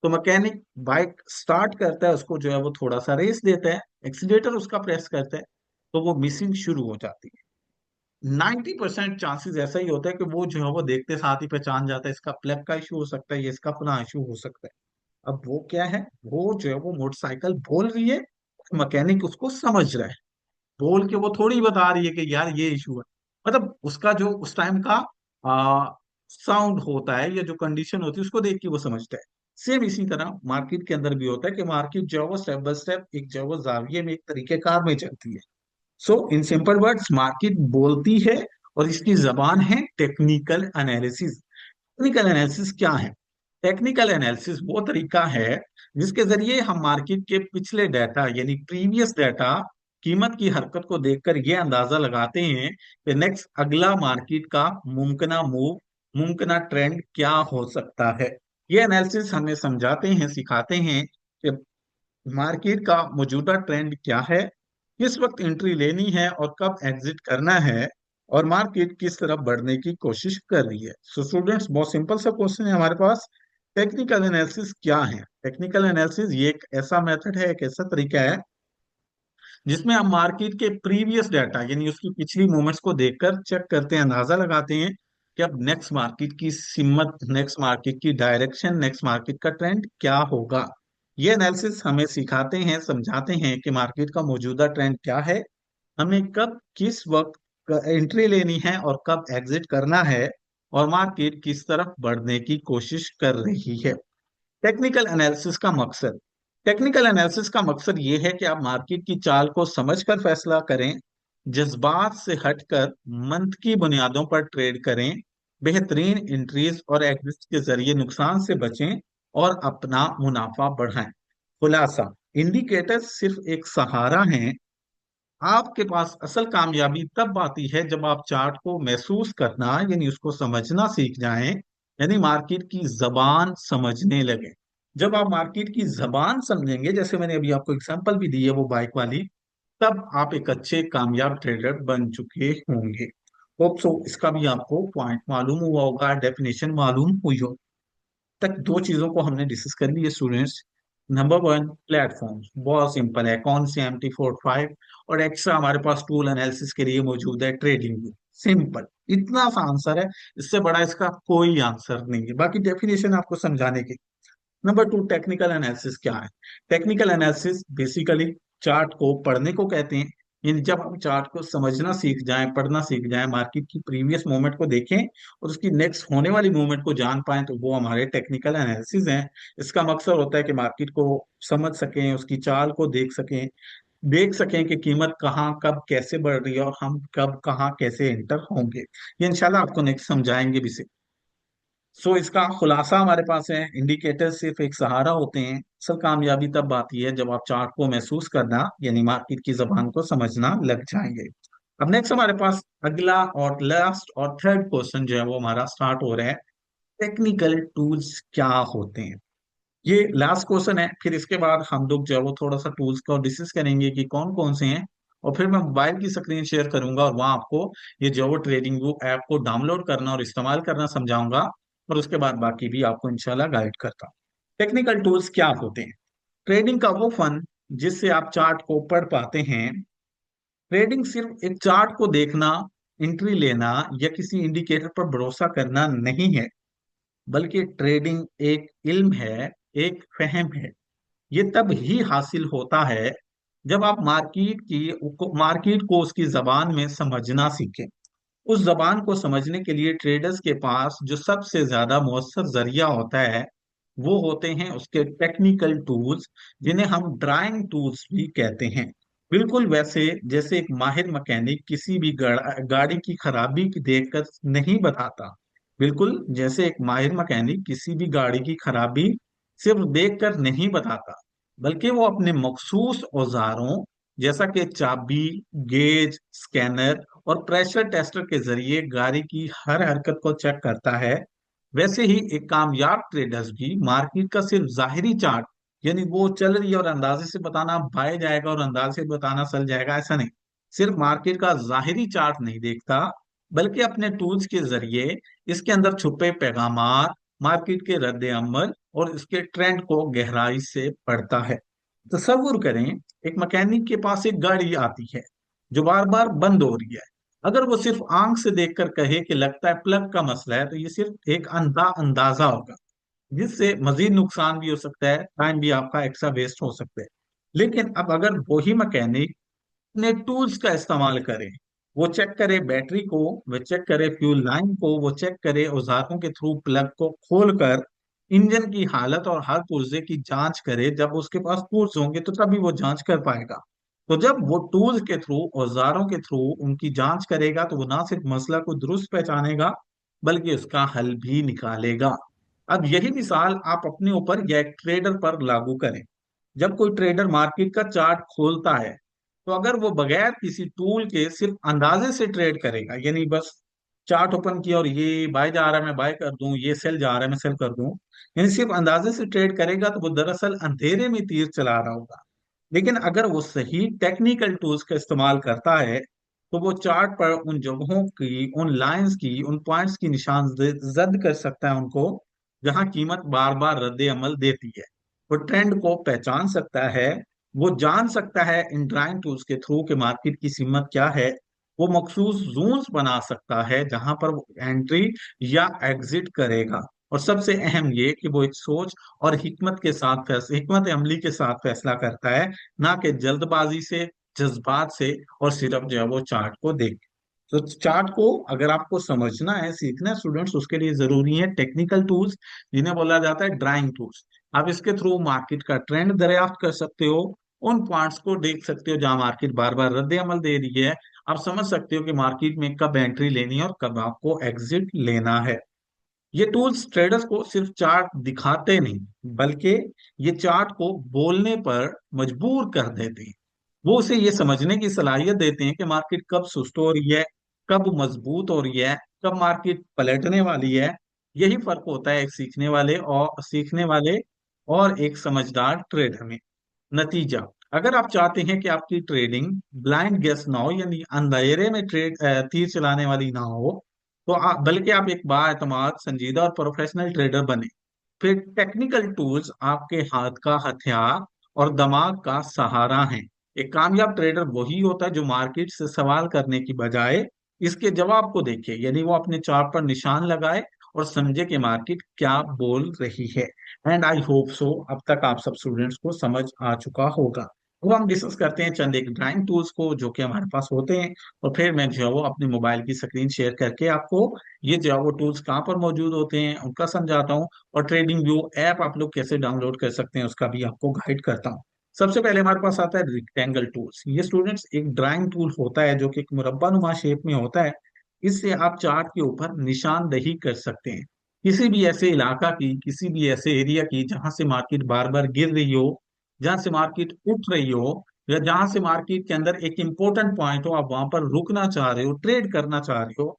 तो मैकेनिक बाइक स्टार्ट करता है, उसको जो है वो थोड़ा सा रेस देता है, एक्सीलेटर उसका प्रेस करता है, तो वो मिसिंग शुरू हो जाती है। 90% चांसेस ऐसा ही होता है कि वो जो है वो देखते साथ ही पहचान जाता है इसका प्लग का इशू हो सकता है, ये इसका फला इशू हो सकता है। अब वो क्या है, वो जो है वो मोटरसाइकिल बोल रही है, मैकेनिक उसको समझ रहा है। बोल के वो थोड़ी बता रही है कि यार ये इशू है। मतलब उसका जो उस टाइम का साउंड होता है या जो कंडीशन होती है उसको देख के वो समझता है। सेम इसी तरह मार्केट के अंदर भी होता है कि मार्केट जो है वो स्टेप बाय स्टेप एक जो है वो जाविये में एक तरीकेकार में चलती है। सो इन सिंपल वर्ड्स मार्केट बोलती है और इसकी जबान है टेक्निकल एनालिसिस। टेक्निकल एनालिसिस क्या है? टेक्निकल एनालिसिस वो तरीका है जिसके जरिए हम मार्केट के पिछले डाटा यानी प्रीवियस डाटा, कीमत की हरकत को देखकर यह अंदाजा लगाते हैं कि नेक्स्ट अगला मार्केट का मुमकिना मूव, मुमकिना ट्रेंड क्या हो सकता है। ये एनालिसिस हमें समझाते हैं, सिखाते हैं कि मार्केट का मौजूदा ट्रेंड क्या है, किस वक्त एंट्री लेनी है और कब एग्जिट करना है, और मार्केट किस तरफ बढ़ने की कोशिश कर रही है। सो स्टूडेंट्स, बहुत सिंपल सा क्वेश्चन है हमारे पास। टेक्निकल एनालिसिस क्या है? टेक्निकल एनालिसिस ये एक ऐसा मेथड है, एक ऐसा तरीका है जिसमें हम मार्केट के प्रीवियस डाटा यानी उसकी पिछली मूवमेंट्स को देखकर चेक करते हैं, अंदाजा लगाते हैं कि अब नेक्स्ट मार्केट की सिमत, नेक्स्ट मार्केट की डायरेक्शन, नेक्स्ट मार्केट का ट्रेंड क्या होगा। ये एनालिसिस हमें सिखाते हैं, समझाते हैं कि मार्केट का मौजूदा ट्रेंड क्या है, हमें कब किस वक्त एंट्री लेनी है और कब एग्जिट करना है, और मार्केट किस तरफ बढ़ने की कोशिश कर रही है। टेक्निकल एनालिसिस का मकसद, टेक्निकल एनालिसिस का मकसद ये है कि आप मार्केट की चाल को समझकर फैसला करें, जज्बात से हटकर मंथ की बुनियादों पर ट्रेड करें, बेहतरीन एंट्रीज और एग्जिट के जरिए नुकसान से बचें और अपना मुनाफा बढ़ाएं। खुलासा, इंडिकेटर्स सिर्फ एक सहारा हैं। आपके पास असल कामयाबी तब आती है जब आप चार्ट को महसूस करना यानी उसको समझना सीख जाएं, यानी मार्केट की जबान समझने लगे। जब आप मार्केट की जबान समझेंगे, जैसे मैंने अभी आपको एग्जांपल भी दी है वो बाइक वाली, तब आप एक अच्छे कामयाब ट्रेडर बन चुके होंगे। होप सो इसका भी आपको पॉइंट मालूम हुआ होगा, डेफिनेशन मालूम हुई हो। तक दो चीजों को हमने डिस्कस कर ली है स्टूडेंट्स। नंबर वन, प्लेटफॉर्म बहुत सिंपल है, कौन से MT45, और एक्स्ट्रा हमारे पास टूल एनालिसिस के लिए मौजूद है ट्रेडिंग व्यू। सिंपल, इतना सा आंसर है, इससे बड़ा इसका कोई आंसर नहीं है, बाकी डेफिनेशन आपको समझाने की। नंबर टू, टेक्निकल एनालिसिस क्या है? टेक्निकल एनालिसिस बेसिकली चार्ट को पढ़ने को कहते हैं। यानी जब हम चार्ट को समझना सीख जाएं, पढ़ना सीख जाएं, मार्केट की प्रीवियस मूवमेंट को देखें और उसकी नेक्स्ट होने वाली मूवमेंट को जान पाएं, तो वो हमारे टेक्निकल एनालिसिस हैं। इसका मकसद होता है कि मार्केट को समझ सकें, उसकी चाल को देख सकें कि कीमत कहाँ कब कैसे बढ़ रही है और हम कब कहाँ कैसे एंटर होंगे। ये इंशाल्लाह आपको नेक्स्ट समझाएंगे भी। सो इसका खुलासा हमारे पास है, इंडिकेटर सिर्फ एक सहारा होते हैं, असल कामयाबी तब आती है जब आप चार्ट को महसूस करना यानी मार्केट की जबान को समझना लग जाएंगे। अब नेक्स्ट हमारे पास अगला और लास्ट और थर्ड क्वेश्चन जो है वो हमारा स्टार्ट हो रहा है। टेक्निकल टूल्स क्या होते हैं? ये लास्ट क्वेश्चन है, फिर इसके बाद हम लोग जो है वो थोड़ा सा टूल्स को डिस्कस करेंगे कि कौन कौन से हैं, और फिर मैं मोबाइल की स्क्रीन शेयर करूंगा और वहां आपको ये जो है वो ट्रेडिंग व्यू ऐप को डाउनलोड करना और इस्तेमाल करना समझाऊंगा, और उसके बाद बाकी भी आपको इंशाल्लाह गाइड करता हूँ। टेक्निकल टूल्स क्या होते हैं? ट्रेडिंग का वो फन जिससे आप चार्ट को पढ़ पाते हैं। ट्रेडिंग सिर्फ एक चार्ट को देखना, एंट्री लेना या किसी इंडिकेटर पर भरोसा करना नहीं है, बल्कि ट्रेडिंग एक इल्म है, एक फहम है। ये तब ही हासिल होता है जब आप मार्केट को उसकी जबान में समझना सीखें। उस जबान को समझने के लिए ट्रेडर्स के पास जो सबसे ज्यादा मौसर जरिया होता है वो होते हैं उसके टेक्निकल टूल्स, जिन्हें हम ड्राइंग टूल्स भी कहते हैं। बिल्कुल वैसे जैसे एक माहिर मैकेनिक किसी भी गाड़ी की खराबी की देखकर नहीं बताता, बिल्कुल जैसे एक माहिर मैकेनिक किसी भी गाड़ी की खराबी सिर्फ देखकर नहीं बताता, बल्कि वो अपने मखसूस औजारों जैसा कि चाबी, गेज, स्कैनर और प्रेशर टेस्टर के जरिए गाड़ी की हर हरकत को चेक करता है। वैसे ही एक कामयाब ट्रेडर्स भी मार्केट का सिर्फ जाहिरी चार्ट यानी वो चल रही है और अंदाजे से बताना बाय जाएगा और अंदाजे से बताना चल जाएगा, ऐसा नहीं। सिर्फ मार्केट का जाहिरी चार्ट नहीं देखता, बल्कि अपने टूल्स के जरिए इसके अंदर छुपे पैगामात, मार्केट के रद्द अमल और इसके ट्रेंड को गहराई से पढ़ता है। तसव्वुर करें, एक मैकेनिक के पास एक गाड़ी आती है जो बार बार बंद हो रही है। अगर वो सिर्फ आंख से देखकर कहे कि लगता है प्लग का मसला है, तो ये सिर्फ एक अंदाजा होगा, जिससे मजीद नुकसान भी हो सकता है, टाइम भी आपका एक्स्ट्रा वेस्ट हो सकता है। लेकिन अब अगर वही मैकेनिक अपने टूल्स का इस्तेमाल करे, वो चेक करे बैटरी को, वो चेक करे फ्यूल लाइन को, वो चेक करे औजारों के थ्रू प्लग को खोलकर इंजन की हालत और हर पुर्जे की जांच करे। जब उसके पास टूल्स होंगे तो तभी वो जांच कर पाएगा। तो जब वो टूल्स के थ्रू, औजारों के थ्रू उनकी जांच करेगा, तो वो ना सिर्फ मसला को दुरुस्त पहचानेगा बल्कि उसका हल भी निकालेगा। अब यही मिसाल आप अपने ऊपर या एक ट्रेडर पर लागू करें। जब कोई ट्रेडर मार्केट का चार्ट खोलता है, तो अगर वो बगैर किसी टूल के सिर्फ अंदाजे से ट्रेड करेगा, यानी बस चार्ट ओपन किया और ये बाय जा रहा है मैं बाय कर दूं, ये सेल जा रहा है मैं सेल कर दूं, यानी सिर्फ अंदाजे से ट्रेड करेगा, तो वो दरअसल अंधेरे में तीर चला रहा होगा। लेकिन अगर वो सही टेक्निकल टूल्स का इस्तेमाल करता है, तो वो चार्ट पर उन जगहों की, उन लाइंस की, उन पॉइंट्स की निशान जद कर सकता है उनको, जहां कीमत बार बार रद्द अमल देती है। वो ट्रेंड को पहचान सकता है। वो जान सकता है इन ड्राइंग टूल्स के थ्रू कि मार्केट की कीमत क्या है। वो मखसूस जोन्स बना सकता है जहां पर वो एंट्री या एग्जिट करेगा। और सबसे अहम ये कि वो एक सोच और हिकमत के साथ फैसला, हिकमत अमली के साथ फैसला करता है, ना कि जल्दबाजी से, जज्बात से, और सिर्फ जो है वो चार्ट को देख। तो चार्ट को अगर आपको समझना है, सीखना है स्टूडेंट्स, उसके लिए जरूरी है टेक्निकल टूल्स, जिन्हें बोला जाता है ड्राइंग टूल्स। आप इसके थ्रू मार्केट का ट्रेंड दरियाफ्त कर सकते हो, उन पॉइंट्स को देख सकते हो जहां मार्केट बार बार रद्द अमल दे रही है। आप समझ सकते हो कि मार्केट में कब एंट्री लेनी है और कब आपको एग्जिट लेना है। ये टूल्स ट्रेडर्स को सिर्फ चार्ट दिखाते नहीं, बल्कि ये चार्ट को बोलने पर मजबूर कर देते हैं। वो उसे ये समझने की सलाहियत देते हैं कि मार्केट कब सुस्त हो रही है, कब मजबूत हो रही है, कब मार्केट पलटने वाली है। यही फर्क होता है एक सीखने वाले और एक समझदार ट्रेडर में। नतीजा, अगर आप चाहते हैं कि आपकी ट्रेडिंग ब्लाइंड गेस ना हो, यानी अंधेरे में तीर चलाने वाली ना हो, तो बल्कि आप एक बाएतमाद, संजीदा और प्रोफेशनल ट्रेडर बने, फिर टेक्निकल टूल्स आपके हाथ का हथियार और दिमाग का सहारा हैं। एक कामयाब ट्रेडर वही होता है जो मार्केट से सवाल करने की बजाय इसके जवाब को देखे, यानी वो अपने चार्ट पर निशान लगाए और समझे कि मार्केट क्या बोल रही है। एंड आई होप सो अब तक आप सब स्टूडेंट्स को समझ आ चुका होगा। अब हम डिस्कस करते हैं चंद एक ड्राइंग टूल्स को जो कि हमारे पास होते हैं, और फिर मैं जो है वो अपने मोबाइल की स्क्रीन शेयर करके आपको ये जो है वो टूल्स कहाँ पर मौजूद होते हैं उनका समझाता हूँ, और ट्रेडिंग व्यू ऐप आप लोग कैसे डाउनलोड कर सकते हैं उसका भी आपको गाइड करता हूँ। सबसे पहले हमारे पास आता है रिक्टेंगल टूल्स। ये स्टूडेंट्स एक ड्राइंग टूल होता है जो कि एक मुरब्बा नुमा शेप में होता है। इससे आप चार्ट के ऊपर निशानदही कर सकते हैं किसी भी ऐसे इलाका की, किसी भी ऐसे एरिया की जहां से मार्केट बार बार गिर रही हो, जहां से मार्केट उठ रही हो, या जहां से मार्केट के अंदर एक इंपॉर्टेंट पॉइंट हो, आप वहां पर रुकना चाह रहे हो, ट्रेड करना चाह रहे हो।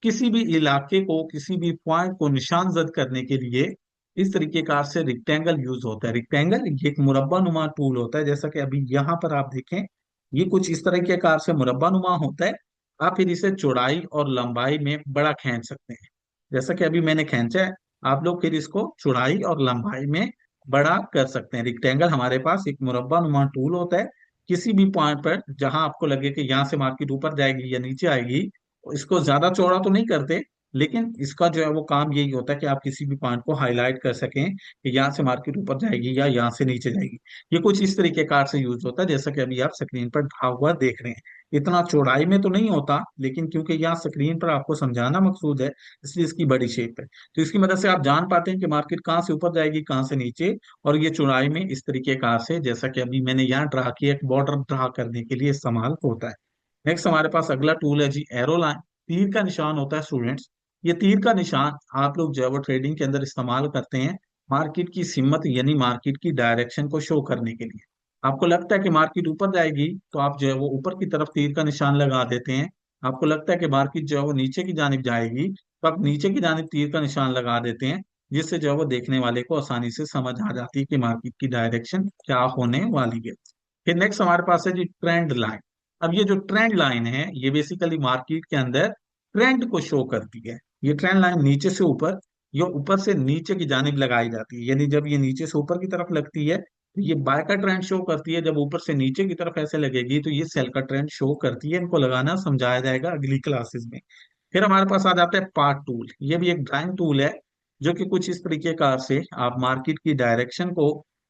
किसी भी इलाके को, किसी भी पॉइंट को निशानजद करने के लिए इस तरीके कार से रिक्टेंगल यूज होता है। रिक्टेंगल ये एक मुरब्बा नुमा टूल होता है, जैसा कि अभी यहाँ पर आप देखें, ये कुछ इस तरह के कार से मुरब्बा नुमा होता है। आप फिर इसे चौड़ाई और लंबाई में बड़ा खींच सकते हैं, जैसा कि अभी मैंने खींचा है। आप लोग फिर इसको चौड़ाई और लंबाई में बड़ा कर सकते हैं। रिक्टेंगल हमारे पास एक मुरब्बा नुमा टूल होता है। किसी भी पॉइंट पर जहां आपको लगे कि यहाँ से मार्केट ऊपर जाएगी या नीचे आएगी, इसको ज्यादा चौड़ा तो नहीं करते, लेकिन इसका जो है वो काम यही होता है कि आप किसी भी पॉइंट को हाईलाइट कर सकें कि यहाँ से मार्केट ऊपर जाएगी या यहाँ से नीचे जाएगी। ये कुछ इस तरीके कार से यूज होता है जैसा कि अभी आप स्क्रीन पर ढा हुआ देख रहे हैं। इतना चौड़ाई में तो नहीं होता, लेकिन क्योंकि यहाँ स्क्रीन पर आपको समझाना मकसूद है, इसलिए इसकी बड़ी शेप है। तो इसकी मदद से आप जान पाते हैं कि मार्केट कहाँ से ऊपर जाएगी, कहाँ से नीचे। और ये चौड़ाई में इस तरीके कार से, जैसा कि अभी मैंने यहाँ ड्रा किया, एक बॉर्डर ड्रा करने के लिए इस्तेमाल होता है। नेक्स्ट हमारे पास अगला टूल है जी एरो लाइन। तीर का निशान होता है स्टूडेंट्स। ये तीर का निशान आप लोग जो है वो ट्रेडिंग के अंदर इस्तेमाल करते हैं मार्केट की सिमत, यानी मार्केट की डायरेक्शन को शो करने के लिए। आपको लगता है कि मार्केट ऊपर जाएगी, तो आप जो है वो ऊपर की तरफ तीर का निशान लगा देते हैं। आपको लगता है कि मार्केट जो है वो नीचे की जानिब जाएगी, तो आप नीचे की जानिब तीर का निशान लगा देते हैं, जिससे जो है वो देखने वाले को आसानी से समझ आ जाती है कि मार्केट की डायरेक्शन क्या होने वाली है। फिर नेक्स्ट हमारे पास है जी ट्रेंड लाइन। अब ये जो ट्रेंड लाइन है, ये बेसिकली मार्केट के अंदर ट्रेंड को शो करती है। ये ट्रेंड लाइन नीचे से ऊपर या ऊपर से नीचे की जानिब लगाई जाती है, यानी जब ये नीचे से ऊपर की तरफ लगती है तो ये बाय का ट्रेंड शो करती है, जब ऊपर से नीचे की तरफ ऐसे लगेगी तो ये सेल का ट्रेंड शो करती है। इनको लगाना समझाया जाएगा अगली क्लासेस में। फिर हमारे पास आ जाता है पार्ट टूल। ये भी एक ड्राइंग टूल है जो कि कुछ इस तरीके कार से आप मार्केट की डायरेक्शन को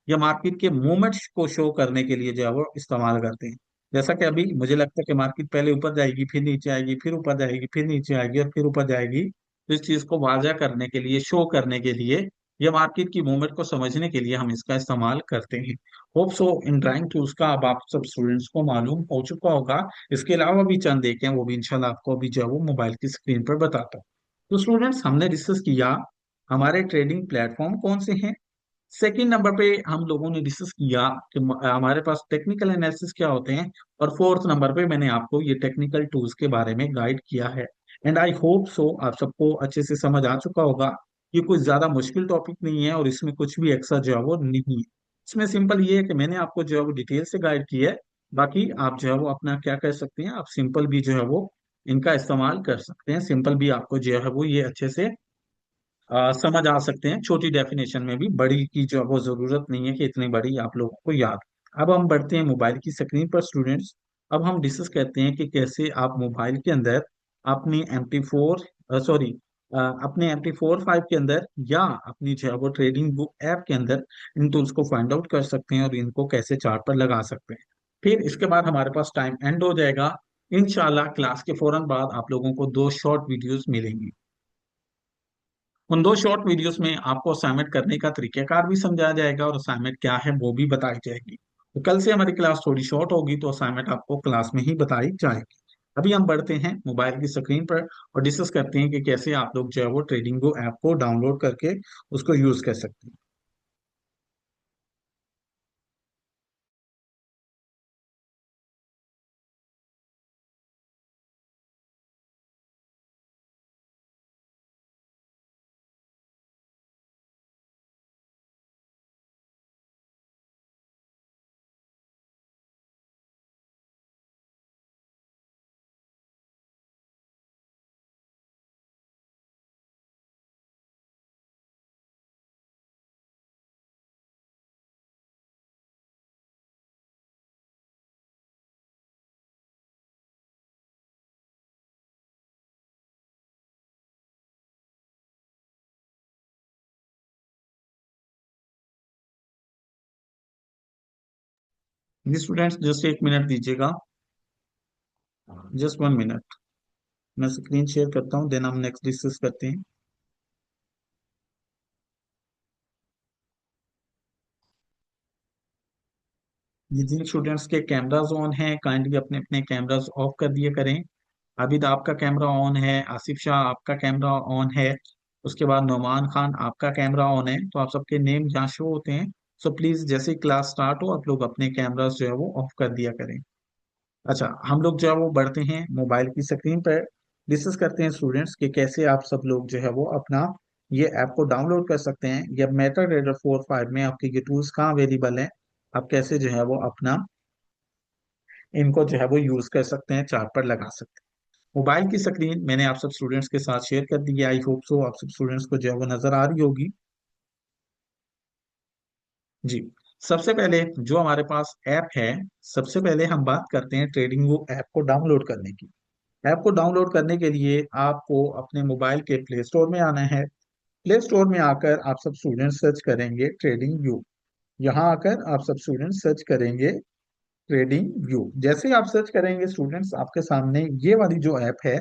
या मार्केट के मूवमेंट्स को शो करने के लिए जो है वो इस्तेमाल करते हैं। जैसा कि अभी मुझे लगता है कि मार्केट पहले ऊपर जाएगी, फिर नीचे आएगी, फिर ऊपर जाएगी, फिर नीचे आएगी और फिर ऊपर जाएगी। तो इस चीज को वाजह करने के लिए, शो करने के लिए या मार्केट की मूवमेंट को समझने के लिए हम इसका इस्तेमाल करते हैं। होप सो इन ड्राइंग टूल्स का अब आप सब स्टूडेंट्स को मालूम हो चुका होगा। इसके अलावा भी चंद देखें, वो भी इंशाल्लाह आपको अभी जो है वो मोबाइल की स्क्रीन पर बताता हूँ। तो स्टूडेंट्स, हमने डिस्कस किया हमारे ट्रेडिंग प्लेटफॉर्म कौन से हैं। सेकंड नंबर पे हम लोगों ने डिस्कस किया कि हमारे पास टेक्निकल एनालिसिस क्या होते हैं। और फोर्थ नंबर पे मैंने आपको ये टेक्निकल टूल्स के बारे में गाइड किया है। एंड आई होप सो आप सबको अच्छे से समझ आ चुका होगा। ये कोई ज्यादा मुश्किल टॉपिक नहीं है और इसमें कुछ भी एक्स्ट्रा जो है वो नहीं है। इसमें सिंपल ये है कि मैंने आपको जो है वो डिटेल से गाइड किया है। बाकी आप जो है वो अपना क्या कर सकते हैं, आप सिंपल भी जो है वो इनका इस्तेमाल कर सकते हैं। सिंपल भी आपको जो है वो ये अच्छे से समझ आ सकते हैं। छोटी डेफिनेशन में भी बड़ी की जो है वो जरूरत नहीं है कि इतनी बड़ी आप लोगों को याद। अब हम बढ़ते हैं मोबाइल की स्क्रीन पर स्टूडेंट्स। अब हम डिस्कस करते हैं कि कैसे आप मोबाइल के अंदर अपनी MT4 सॉरी अपने MT45 के अंदर या अपनी जो है वो ट्रेडिंग बुक ऐप के अंदर इन टूल्स को फाइंड आउट कर सकते हैं और इनको कैसे चार्ट पर लगा सकते हैं। फिर इसके बाद हमारे पास टाइम एंड हो जाएगा। इंशाल्लाह क्लास के फौरन बाद आप लोगों को दो शॉर्ट वीडियोस मिलेंगी। उन दो शॉर्ट वीडियोस में आपको असाइनमेंट करने का तरीकेकार भी समझाया जाएगा और असाइनमेंट क्या है वो भी बताई जाएगी। तो कल से हमारी क्लास थोड़ी शॉर्ट होगी तो असाइनमेंट आपको क्लास में ही बताई जाएगी। अभी हम बढ़ते हैं मोबाइल की स्क्रीन पर और डिस्कस करते हैं कि कैसे आप लोग जो है वो ट्रेडिंगो ऐप को डाउनलोड करके उसको यूज कर सकते हैं। जी स्टूडेंट्स, जस्ट एक मिनट दीजिएगा। Just 1 minute. मैं स्क्रीन शेयर करता हूँ, देन हम नेक्स्ट डिस्कस करते हैं। ये जिन स्टूडेंट्स के कैमराज ऑन हैं काइंडली अपने अपने कैमराज ऑफ कर दिए करें। आबिद आपका कैमरा ऑन है, आसिफ शाह आपका कैमरा ऑन है, उसके बाद नौमान खान आपका कैमरा ऑन है। तो आप सबके नेम यहाँ शो होते हैं। सो प्लीज जैसे ही क्लास स्टार्ट हो आप लोग अपने कैमरास जो है वो ऑफ कर दिया करें। अच्छा, हम लोग जो है वो बढ़ते हैं मोबाइल की स्क्रीन पर। डिस्कस करते हैं स्टूडेंट्स कि कैसे आप सब लोग जो है वो अपना ये ऐप को डाउनलोड कर सकते हैं। या मेटा ट्रेडर 4 5 में आपके ये टूल्स कहाँ अवेलेबल हैं, आप कैसे जो है वो अपना इनको जो है वो यूज कर सकते हैं, चार्ट पर लगा सकते हैं। मोबाइल की स्क्रीन मैंने आप सब स्टूडेंट्स के साथ शेयर कर दी है। आई होप सो आप सब स्टूडेंट्स को जो है वो नजर आ रही होगी। जी, सबसे पहले जो हमारे पास ऐप है, सबसे पहले हम बात करते हैं ट्रेडिंग वो ऐप को डाउनलोड करने की। ऐप को डाउनलोड करने के लिए आपको अपने मोबाइल के प्ले स्टोर में आना है। प्ले स्टोर में आकर आप सब स्टूडेंट्स सर्च करेंगे ट्रेडिंग व्यू। यहाँ आकर आप सब स्टूडेंट्स सर्च करेंगे ट्रेडिंग व्यू। जैसे ही आप सर्च करेंगे स्टूडेंट्स, आपके सामने ये वाली जो ऐप है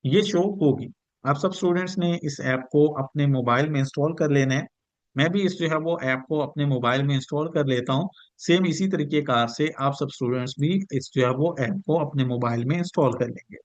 ये शो होगी। आप सब स्टूडेंट्स ने इस ऐप को अपने मोबाइल में इंस्टॉल कर लेना है। मैं भी इस जो है वो ऐप को अपने मोबाइल में इंस्टॉल कर लेता हूँ। सेम इसी तरीके कार से आप सब स्टूडेंट्स भी इस जो है वो ऐप को अपने मोबाइल में इंस्टॉल कर लेंगे।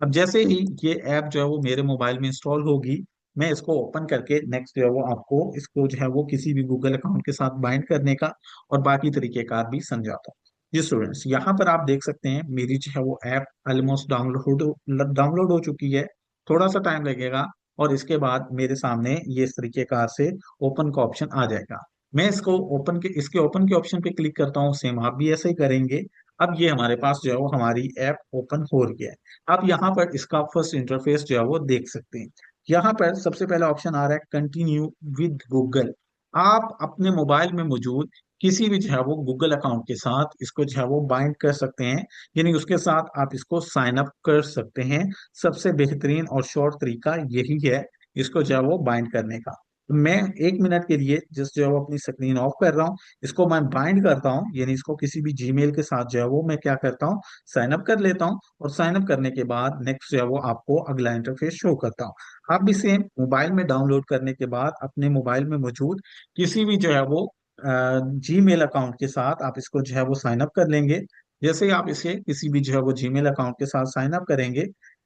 अब जैसे ही ये ऐप जो है वो मेरे मोबाइल में इंस्टॉल होगी, मैं इसको ओपन करके नेक्स्ट जो है वो आपको इसको जो है वो किसी भी गूगल अकाउंट के साथ बाइंड करने का और बाकी तरीके कार भी समझाता हूँ। जी स्टूडेंट्स, यहाँ पर आप देख सकते हैं मेरी जो है वो ऐप ऑलमोस्ट डाउनलोड हो चुकी है। थोड़ा सा टाइम लगेगा और इसके बाद मेरे सामने ये इस तरीके कार से ओपन का ऑप्शन आ जाएगा। मैं इसको ओपन के ऑप्शन पे क्लिक करता हूँ। सेम आप भी ऐसे ही करेंगे। अब ये हमारे पास जो है वो हमारी ऐप ओपन हो रही है। आप यहाँ पर इसका फर्स्ट इंटरफेस जो है वो देख सकते हैं। यहाँ पर सबसे पहला ऑप्शन आ रहा है कंटिन्यू विद गूगल। आप अपने मोबाइल में मौजूद किसी भी जो है वो गूगल अकाउंट के साथ इसको जो है वो बाइंड कर सकते हैं, यानी उसके साथ आप इसको साइन अप कर सकते हैं। सबसे बेहतरीन और शॉर्ट तरीका यही है इसको जो है वो बाइंड करने का। मैं 1 मिनट के लिए जस्ट जो है वो अपनी स्क्रीन ऑफ कर रहा हूँ, इसको मैं बाइंड करता हूँ, यानी इसको किसी भी जीमेल के साथ जो है वो मैं क्या करता हूँ, साइन अप कर लेता हूँ। और साइन अप करने के बाद नेक्स्ट जो है वो आपको अगला इंटरफेस शो करता हूँ। आप भी सेम मोबाइल में डाउनलोड करने के बाद अपने मोबाइल में मौजूद किसी भी जो है वो जीमेल अकाउंट के साथ आप इसको जो है वो साइन अप कर लेंगे। जैसे ही आप इसे किसी भी जो है वो जीमेल अकाउंट के साथ साइन अप करेंगे,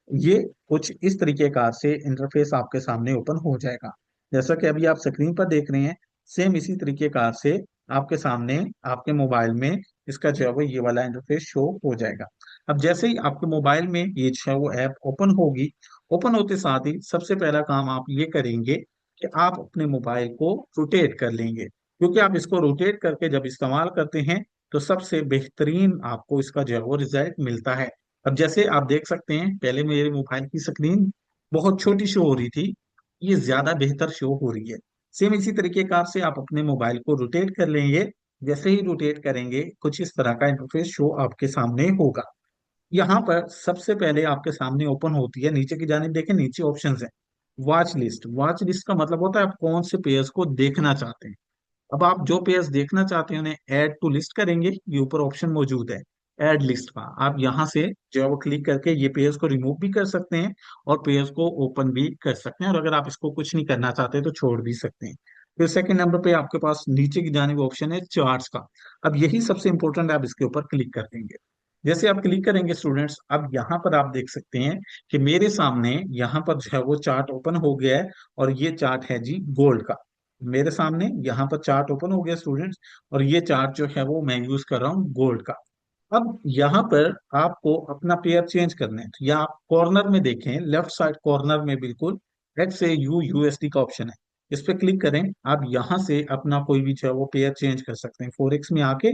ये कुछ इस तरीके कार से इंटरफेस आपके सामने ओपन हो जाएगा। जैसा कि अभी आप स्क्रीन पर देख रहे हैं, सेम इसी तरीके कार से आपके सामने आपके मोबाइल में इसका जो है वो ये वाला इंटरफेस शो हो जाएगा। अब जैसे ही आपके मोबाइल में ये जो है वो ऐप ओपन होगी, ओपन होते साथ ही सबसे पहला काम आप ये करेंगे कि आप अपने मोबाइल को रोटेट कर लेंगे, क्योंकि आप इसको रोटेट करके जब इस्तेमाल करते हैं तो सबसे बेहतरीन आपको इसका जो है वो रिजल्ट मिलता है। अब जैसे आप देख सकते हैं, पहले मेरे मोबाइल की स्क्रीन बहुत छोटी शो हो रही थी, ये ज्यादा बेहतर शो हो रही है। सेम इसी तरीके कार से आप अपने मोबाइल को रोटेट कर लेंगे। जैसे ही रोटेट करेंगे कुछ इस तरह का इंटरफेस शो आपके सामने होगा। यहाँ पर सबसे पहले आपके सामने ओपन होती है, नीचे की जानिब देखें, नीचे ऑप्शंस है वॉच लिस्ट। वॉच लिस्ट का मतलब होता है आप कौन से पेयर्स को देखना चाहते हैं। अब आप जो पेयर्स देखना चाहते हैं उन्हें ऐड टू लिस्ट करेंगे, ये ऊपर ऑप्शन मौजूद है ऐड लिस्ट का। आप यहाँ से जो है वो क्लिक करके ये पेयर्स को रिमूव भी कर सकते हैं और पेयर्स को ओपन भी कर सकते हैं, और अगर आप इसको कुछ नहीं करना चाहते तो छोड़ भी सकते हैं। फिर सेकंड नंबर पे आपके पास नीचे की जानिब ऑप्शन है चार्ट्स का। अब यही सबसे इंपॉर्टेंट है, आप इसके ऊपर क्लिक कर देंगे। जैसे आप क्लिक करेंगे स्टूडेंट्स, अब यहाँ पर आप देख सकते हैं कि मेरे सामने यहाँ पर जो है वो चार्ट ओपन हो गया है, और ये चार्ट है जी गोल्ड का। मेरे सामने यहाँ पर चार्ट ओपन हो गया स्टूडेंट्स, और ये चार्ट जो है वो मैं यूज कर रहा हूँ गोल्ड का। अब यहाँ पर आपको अपना पेयर चेंज करना है, तो या आप कॉर्नर में देखें, लेफ्ट साइड कॉर्नर में बिल्कुल एक्स ए यू यूएसडी का ऑप्शन है, इस पे क्लिक करें। आप यहाँ से अपना कोई भी जो है वो पेयर चेंज कर सकते हैं। फोरेक्स में आके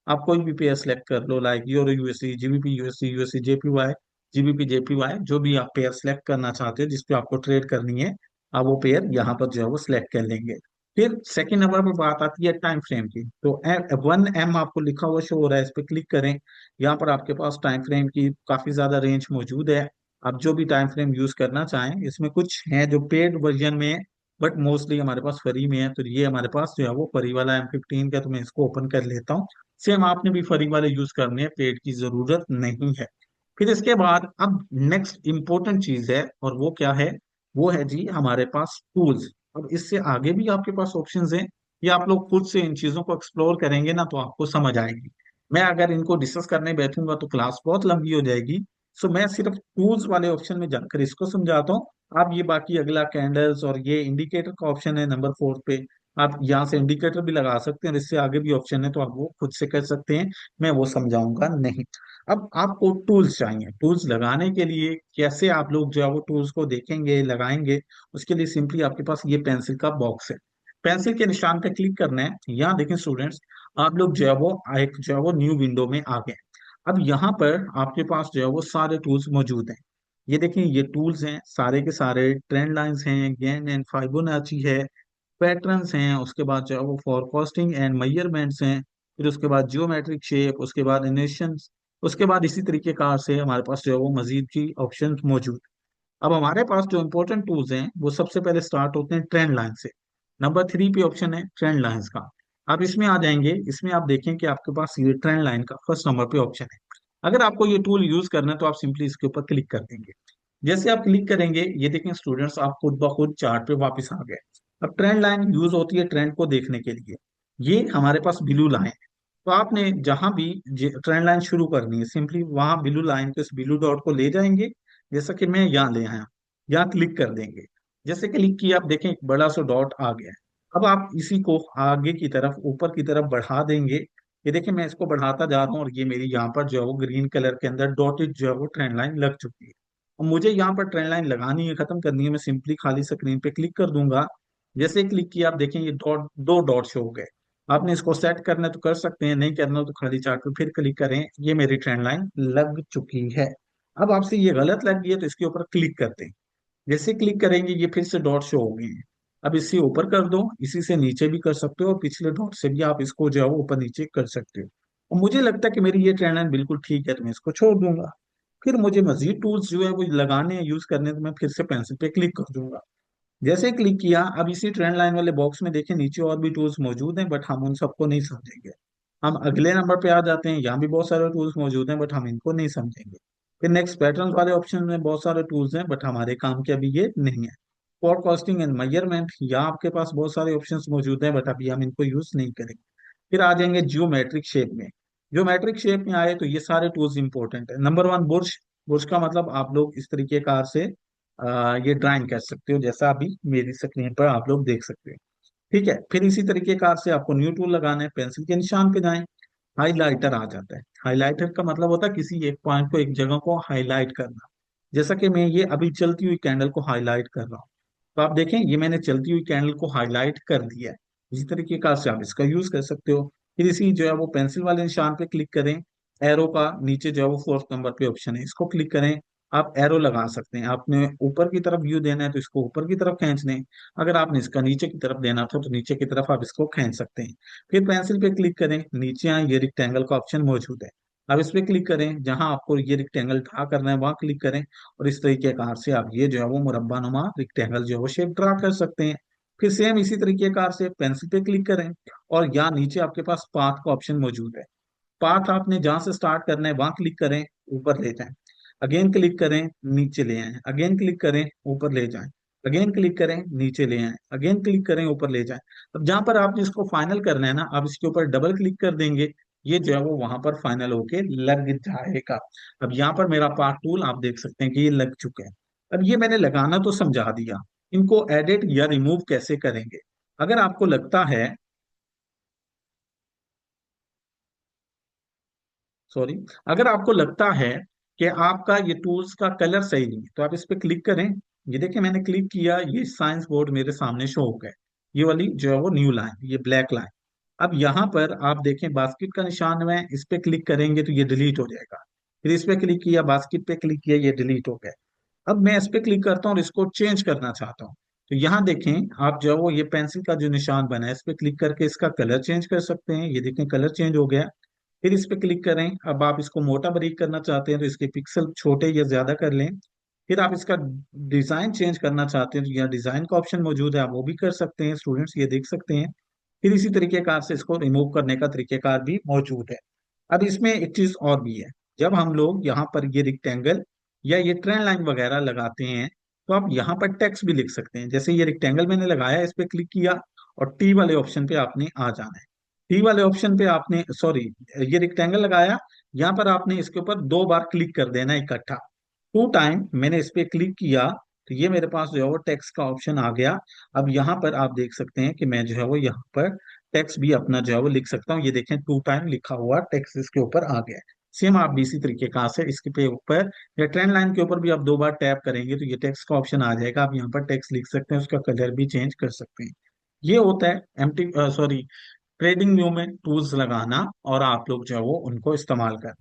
आप कोई भी पेयर सेलेक्ट कर लो, like euro USD, GBP USD, USD JPY, GBP JPY, जो भी आप पेयर सेलेक्ट करना चाहते हो जिसपे आपको ट्रेड करनी है, आप वो पेयर यहाँ पर जो है वो सिलेक्ट कर लेंगे। फिर सेकंड नंबर पर बात आती है टाइम फ्रेम की, तो 1 M आपको लिखा हुआ शो हो रहा है, इस पे क्लिक करें। यहाँ पर आपके पास टाइम फ्रेम की काफी ज्यादा रेंज मौजूद है। आप जो भी टाइम फ्रेम यूज करना चाहें, इसमें कुछ है जो पेड वर्जन में है, बट मोस्टली हमारे पास फ्री में है, तो ये हमारे पास जो है वो फ्री वाला M15 का, तो मैं इसको ओपन कर लेता हूँ। सेम आपने भी फ्री वाले यूज करने हैं, पेड की जरूरत नहीं है। फिर इसके बाद अब नेक्स्ट इंपॉर्टेंट चीज है, और वो क्या है, वो है जी हमारे पास टूल्स। अब इससे आगे भी आपके पास ऑप्शंस हैं, ये आप लोग खुद से इन चीजों को एक्सप्लोर करेंगे ना तो आपको समझ आएगी। मैं अगर इनको डिस्कस करने बैठूंगा तो क्लास बहुत लंबी हो जाएगी। सो मैं सिर्फ टूल्स वाले ऑप्शन में जाकर इसको समझाता हूँ। आप ये बाकी अगला कैंडल्स और ये इंडिकेटर का ऑप्शन है नंबर 4 पे, आप यहाँ से इंडिकेटर भी लगा सकते हैं, और इससे आगे भी ऑप्शन है तो आप वो खुद से कर सकते हैं, मैं वो समझाऊंगा नहीं। अब आपको टूल्स चाहिए, टूल्स लगाने के लिए कैसे आप लोग जो है वो टूल्स को देखेंगे लगाएंगे, उसके लिए सिंपली आपके पास ये पेंसिल का बॉक्स है, पेंसिल के निशान पे क्लिक करना है। यहाँ देखें स्टूडेंट्स, आप लोग जो है वो एक जो है वो न्यू विंडो में आ गए। अब यहाँ पर आपके पास जो है वो सारे टूल्स मौजूद हैं। ये देखें, ये टूल्स हैं सारे के सारे, ट्रेंड लाइंस हैं, गेन एंड फाइबोनाची है, पैटर्न्स हैं, उसके बाद जो है वो फॉरकास्टिंग एंड मेजरमेंट्स हैं, फिर उसके बाद जियोमेट्रिक शेप, उसके बाद एनिमेशंस, उसके बाद इसी तरीके कार से हमारे पास जो है वो मजीद की ऑप्शन मौजूद। अब हमारे पास जो इंपॉर्टेंट टूल्स हैं वो सबसे पहले स्टार्ट होते हैं ट्रेंड लाइन से। नंबर 3 पे ऑप्शन है ट्रेंड लाइंस का। आप इसमें आ जाएंगे, इसमें आप देखें कि आपके पास ये ट्रेंड लाइन का फर्स्ट नंबर पे ऑप्शन है। अगर आपको ये टूल यूज करना है तो आप सिंपली इसके ऊपर क्लिक कर देंगे। जैसे आप क्लिक करेंगे, ये देखें स्टूडेंट्स, आप खुद ब खुद चार्ट पे वापस आ गए। अब ट्रेंड लाइन यूज होती है ट्रेंड को देखने के लिए। ये हमारे पास ब्लू लाइन है, तो आपने जहां भी ट्रेंड लाइन शुरू करनी है, सिंपली वहां ब्लू लाइन को, इस ब्लू डॉट को ले जाएंगे, जैसा कि मैं यहाँ ले आया, यहाँ क्लिक कर देंगे। जैसे क्लिक किया, आप देखें एक बड़ा सा डॉट आ गया है। अब आप इसी को आगे की तरफ, ऊपर की तरफ बढ़ा देंगे। ये देखिए मैं इसको बढ़ाता जा रहा हूँ, और ये मेरी यहाँ पर जो है वो ग्रीन कलर के अंदर डॉटेड जो है वो ट्रेंड लाइन लग चुकी है। अब मुझे यहाँ पर ट्रेंड लाइन लगानी है, खत्म करनी है, मैं सिंपली खाली स्क्रीन पे क्लिक कर दूंगा। जैसे क्लिक किया, आप देखें ये डॉट, दो डॉट शो हो गए। आपने इसको सेट करना है तो कर सकते हैं, नहीं करना तो खाली चार्ट पे फिर क्लिक करें, ये मेरी ट्रेंड लाइन लग चुकी है। अब आपसे ये गलत लग गई है तो इसके ऊपर क्लिक करते हैं। जैसे क्लिक करेंगे ये फिर से डॉट शो हो गए हैं। अब इसी ऊपर कर दो, इसी से नीचे भी कर सकते हो, और पिछले डॉट से भी आप इसको जो है वो ऊपर नीचे कर सकते हो। और मुझे लगता है कि मेरी ये ट्रेंड लाइन बिल्कुल ठीक है, तो मैं इसको छोड़ दूंगा। फिर मुझे मजीद टूल्स जो है वो लगाने हैं, यूज करने हैं, तो मैं फिर से पेंसिल पे क्लिक कर दूंगा। जैसे क्लिक किया, अब इसी ट्रेंड लाइन वाले बॉक्स में देखें नीचे और भी टूल्स मौजूद हैं, बट हम उन सबको नहीं समझेंगे। हम अगले नंबर पे आ जाते हैं, यहाँ भी बहुत सारे टूल्स मौजूद हैं, बट हम इनको नहीं समझेंगे। फिर नेक्स्ट पैटर्न वाले ऑप्शन में बहुत सारे टूल्स हैं, बट हमारे काम के अभी ये नहीं है। फोरकास्टिंग एंड मेजरमेंट, यहाँ आपके पास बहुत सारे ऑप्शंस मौजूद हैं, बट अभी हम इनको यूज नहीं करेंगे। फिर आ जाएंगे जियोमेट्रिक शेप में। ज्योमेट्रिक शेप में आए तो ये सारे टूल्स इंपॉर्टेंट है। Number one, brush. बुर्श का मतलब आप लोग इस तरीके कार से ये ड्राइंग कर सकते हो, जैसा अभी मेरी स्क्रीन पर आप लोग देख सकते हो। ठीक है, फिर इसी तरीके कार से आपको न्यू टूल लगाना है, पेंसिल के निशान पे जाएं। हाइलाइटर आ जाता है। हाइलाइटर का मतलब होता है किसी एक पॉइंट को, एक जगह को हाईलाइट करना। जैसा कि मैं ये अभी चलती हुई कैंडल को हाईलाइट कर रहा हूँ, तो आप देखें ये मैंने चलती हुई कैंडल को हाईलाइट कर दिया है। इसी तरीके का से आप इसका यूज कर सकते हो। फिर इसी जो है वो पेंसिल वाले निशान पे क्लिक करें। एरो का नीचे जो है वो फोर्थ नंबर पे ऑप्शन है, इसको क्लिक करें। आप एरो लगा सकते हैं। आपने ऊपर की तरफ व्यू देना है तो इसको ऊपर की तरफ खींच लें। अगर आपने इसका नीचे की तरफ देना था तो नीचे की तरफ आप इसको खींच सकते हैं। फिर पेंसिल पे क्लिक करें, नीचे आए, ये रिक्टेंगल का ऑप्शन मौजूद है। अब इस पे क्लिक करें, जहां आपको ये रिक्टेंगल ड्रा करना है वहां क्लिक करें। और इस तरीके कार से आप ये जो है वो मुरब्बा नुमा रिक्टेंगल जो है वो शेप ड्रा कर सकते हैं। फिर सेम इसी तरीके कार से पेंसिल पे क्लिक करें, और यहाँ नीचे आपके पास पाथ का ऑप्शन मौजूद है। पाथ आपने जहां से स्टार्ट करना है वहां क्लिक करें, ऊपर ले जाएं। अगेन क्लिक करें, नीचे ले आए। अगेन क्लिक करें, ऊपर ले जाएं। अगेन क्लिक करें, नीचे ले आए। अगेन क्लिक करें, ऊपर ले जाएं। अब जहां पर आपने इसको फाइनल करना है ना, आप इसके ऊपर डबल क्लिक कर देंगे, ये जो है वो वहां पर फाइनल होके लग जाएगा। अब यहाँ पर मेरा पार्ट टूल आप देख सकते हैं कि ये लग चुके हैं। अब ये मैंने लगाना तो समझा दिया, इनको एडिट या रिमूव कैसे करेंगे। अगर आपको लगता है, सॉरी, अगर आपको लगता है कि आपका ये टूल्स का कलर सही नहीं है, तो आप इस पे क्लिक करें। ये देखिए मैंने क्लिक किया, ये साइंस बोर्ड मेरे सामने शो हो गया। ये वाली जो है वो न्यू लाइन, ये ब्लैक लाइन। अब यहाँ पर आप देखें बास्केट का निशान है, इस पे क्लिक करेंगे तो ये डिलीट हो जाएगा। फिर इस पे क्लिक किया, बास्केट पे क्लिक किया, ये डिलीट हो गया। अब मैं इस पे क्लिक करता हूँ और इसको चेंज करना चाहता हूँ। तो यहाँ देखें, आप जो है वो ये पेंसिल का जो निशान बना है, इस पे क्लिक करके इसका कलर चेंज कर सकते हैं। ये देखें कलर चेंज हो गया। फिर इस पे क्लिक करें। अब आप इसको मोटा बारीक करना चाहते हैं तो इसके पिक्सल छोटे या ज्यादा कर लें। फिर आप इसका डिजाइन चेंज करना चाहते हैं तो यहाँ डिजाइन का ऑप्शन मौजूद है, आप वो भी कर सकते हैं स्टूडेंट्स, ये देख सकते हैं। फिर इसी तरीकेकार से इसको रिमूव करने का तरीकेकार भी मौजूद है। अब इसमें एक चीज और भी है, जब हम लोग यहाँ पर ये रिक्टेंगल या ये ट्रेन लाइन वगैरह लगाते हैं, तो आप यहाँ पर टेक्स्ट भी लिख सकते हैं। जैसे ये रिक्टेंगल मैंने लगाया, इस पे क्लिक किया और टी वाले ऑप्शन पे आपने आ जाना है। टी वाले ऑप्शन पे आपने, सॉरी, ये रिक्टेंगल लगाया, यहाँ पर आपने इसके ऊपर दो बार क्लिक कर देना है इकट्ठा। टू टाइम मैंने इस पे क्लिक किया तो ये मेरे पास जो है वो टेक्स्ट का ऑप्शन आ गया। अब यहाँ पर आप देख सकते हैं कि मैं जो है वो यहाँ पर टेक्स्ट भी अपना जो है वो लिख सकता हूँ। ये देखें टू टाइम लिखा हुआ टेक्स्ट इसके ऊपर आ गया है। सेम आप भी इसी तरीके का से इसके पे ऊपर या ट्रेंड लाइन के ऊपर भी आप दो बार टैप करेंगे तो ये टेक्स्ट का ऑप्शन आ जाएगा। आप यहाँ पर टेक्स्ट लिख सकते हैं, उसका कलर भी चेंज कर सकते हैं। ये होता है एमटी, सॉरी, ट्रेडिंग व्यू में टूल्स लगाना, और आप लोग जो है वो उनको इस्तेमाल कर।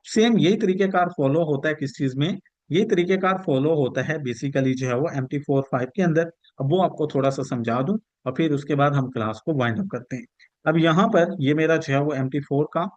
सेम यही तरीकेकार फॉलो होता है किस चीज में, यही तरीकेकार फॉलो होता है बेसिकली जो है वो MT45 के अंदर। अब वो आपको थोड़ा सा समझा दूं और फिर उसके बाद हम क्लास को वाइंड अप करते हैं। अब यहाँ पर ये मेरा जो है वो MT4 का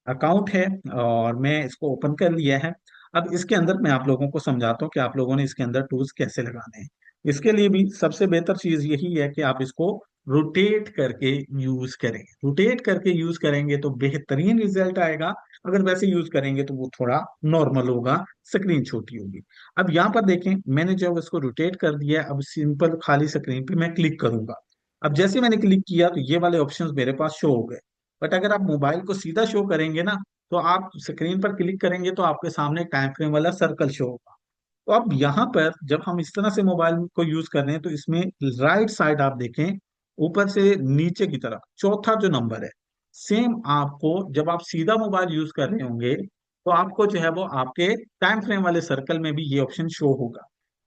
अकाउंट है और मैं इसको ओपन कर लिया है। अब इसके अंदर मैं आप लोगों को समझाता हूँ कि आप लोगों ने इसके अंदर टूल्स कैसे लगाने हैं। इसके लिए भी सबसे बेहतर चीज यही है कि आप इसको रोटेट करके यूज करें। रोटेट करके यूज करेंगे तो बेहतरीन रिजल्ट आएगा। अगर वैसे यूज करेंगे तो वो थोड़ा नॉर्मल होगा, स्क्रीन छोटी होगी। अब यहाँ पर देखें, मैंने जब इसको रोटेट कर दिया, अब सिंपल खाली स्क्रीन पे मैं क्लिक करूंगा। अब जैसे मैंने क्लिक किया तो ये वाले ऑप्शंस मेरे पास शो हो गए। बट अगर आप मोबाइल को सीधा शो करेंगे ना, तो आप स्क्रीन पर क्लिक करेंगे तो आपके सामने टाइम फ्रेम वाला सर्कल शो होगा। तो अब यहाँ पर जब हम इस तरह से मोबाइल को यूज कर रहे हैं तो इसमें राइट साइड आप देखें, ऊपर से नीचे की तरफ चौथा जो नंबर है, सेम आपको जब आप सीधा मोबाइल यूज कर रहे होंगे तो आपको जो है वो आपके टाइम फ्रेम वाले सर्कल में भी ये ऑप्शन शो होगा।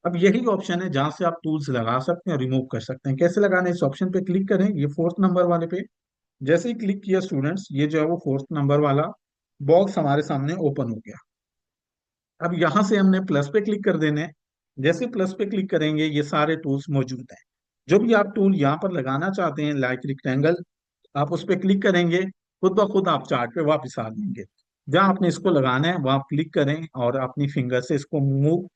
अब यही ऑप्शन है जहां से आप टूल्स लगा सकते हैं और रिमूव कर सकते हैं। कैसे लगाना है, इस ऑप्शन पे क्लिक करें, ये फोर्थ नंबर वाले पे। जैसे ही क्लिक किया स्टूडेंट्स, ये जो है वो फोर्थ नंबर वाला बॉक्स हमारे सामने ओपन हो गया। अब यहां से हमने प्लस पे क्लिक कर देने हैं। जैसे प्लस पे क्लिक करेंगे ये सारे टूल्स मौजूद हैं। जो भी आप टूल यहाँ पर लगाना चाहते हैं लाइक रिक्टेंगल, आप उस पर क्लिक करेंगे, खुद ब खुद आप चार्ट पे वापस आ जाएंगे। जहाँ आपने इसको लगाना है वहां क्लिक करें और अपनी फिंगर से इसको मूव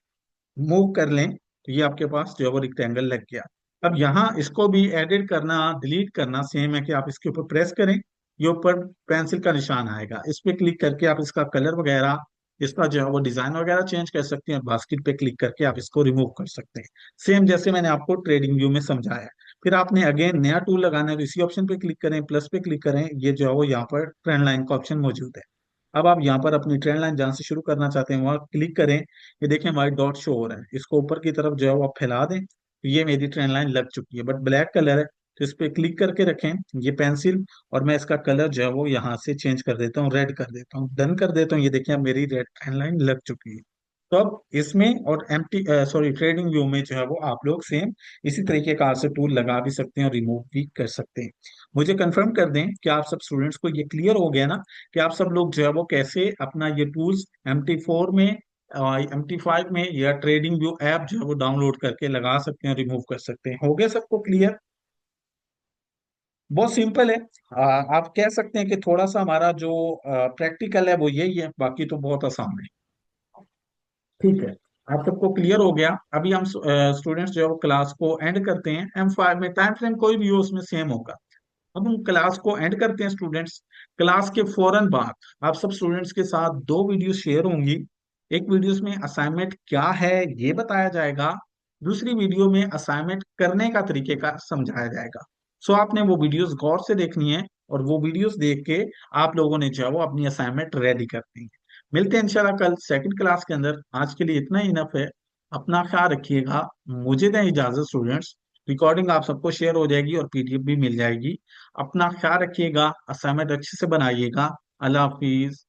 मूव कर लें। तो ये आपके पास जो है वो रिक्टेंगल लग गया। अब यहाँ इसको भी एडिट करना डिलीट करना सेम है कि आप इसके ऊपर प्रेस करें, ये ऊपर पेंसिल का निशान आएगा, इस पे क्लिक करके आप इसका कलर वगैरह, इसका जो है वो डिजाइन वगैरह चेंज कर सकते हैं, बास्केट पे क्लिक करके आप इसको रिमूव कर सकते हैं, सेम जैसे मैंने आपको ट्रेडिंग व्यू में समझाया। फिर आपने अगेन नया टूल लगाना है तो इसी ऑप्शन पे क्लिक करें, प्लस पे क्लिक करें, ये जो है वो यहाँ पर ट्रेंड लाइन का ऑप्शन मौजूद है। अब आप यहाँ पर अपनी ट्रेंड लाइन जहाँ से शुरू करना चाहते हैं वहां क्लिक करें, ये देखें हमारी डॉट शो हो रहा है, इसको ऊपर की तरफ जो है वो आप फैला दें, तो ये मेरी ट्रेंड लाइन लग चुकी है, बट ब्लैक कलर है, तो इस पे क्लिक करके रखें ये पेंसिल, और मैं इसका कलर जो है वो यहाँ से चेंज कर देता हूँ, रेड कर देता हूँ, डन कर देता हूँ, ये देखिए अब मेरी रेड ट्रेंड लाइन लग चुकी है। तो अब इसमें और एम्प्टी सॉरी ट्रेडिंग व्यू में जो है वो आप लोग सेम इसी तरीके का से टूल लगा भी सकते हैं और रिमूव भी कर सकते हैं। मुझे कंफर्म कर दें कि आप सब स्टूडेंट्स को ये क्लियर हो गया ना, कि आप सब लोग जो है वो कैसे अपना ये टूल्स MT4 में, MT5 में या ट्रेडिंग व्यू ऐप जो है वो डाउनलोड करके लगा सकते हैं, रिमूव कर सकते हैं। हो गया सबको क्लियर? बहुत सिंपल है। आप कह सकते हैं कि थोड़ा सा हमारा जो प्रैक्टिकल है वो यही है, बाकी तो बहुत आसान है। ठीक है, आप सबको क्लियर हो गया। अभी हम स्टूडेंट्स जो है वो क्लास को एंड करते हैं, M5 में टाइम फ्रेम कोई भी हो उसमें सेम होगा। अब हम क्लास को एंड करते हैं स्टूडेंट्स। क्लास के फौरन बाद आप सब स्टूडेंट्स के साथ दो वीडियो शेयर होंगी। एक वीडियोस में असाइनमेंट क्या है ये बताया जाएगा, दूसरी वीडियो में असाइनमेंट करने का तरीके का समझाया जाएगा। सो आपने वो वीडियोस गौर से देखनी है, और वो वीडियोस देख के आप लोगों ने जो है वो अपनी असाइनमेंट रेडी करनी है। मिलते हैं इंशाल्लाह कल सेकंड क्लास के अंदर। आज के लिए इतना ही इनफ है। अपना ख्याल रखिएगा। मुझे दें इजाजत स्टूडेंट्स। रिकॉर्डिंग आप सबको शेयर हो जाएगी और PDF भी मिल जाएगी। अपना ख्याल रखिएगा, असाइनमेंट अच्छे से बनाइएगा। अल्लाह हाफिज।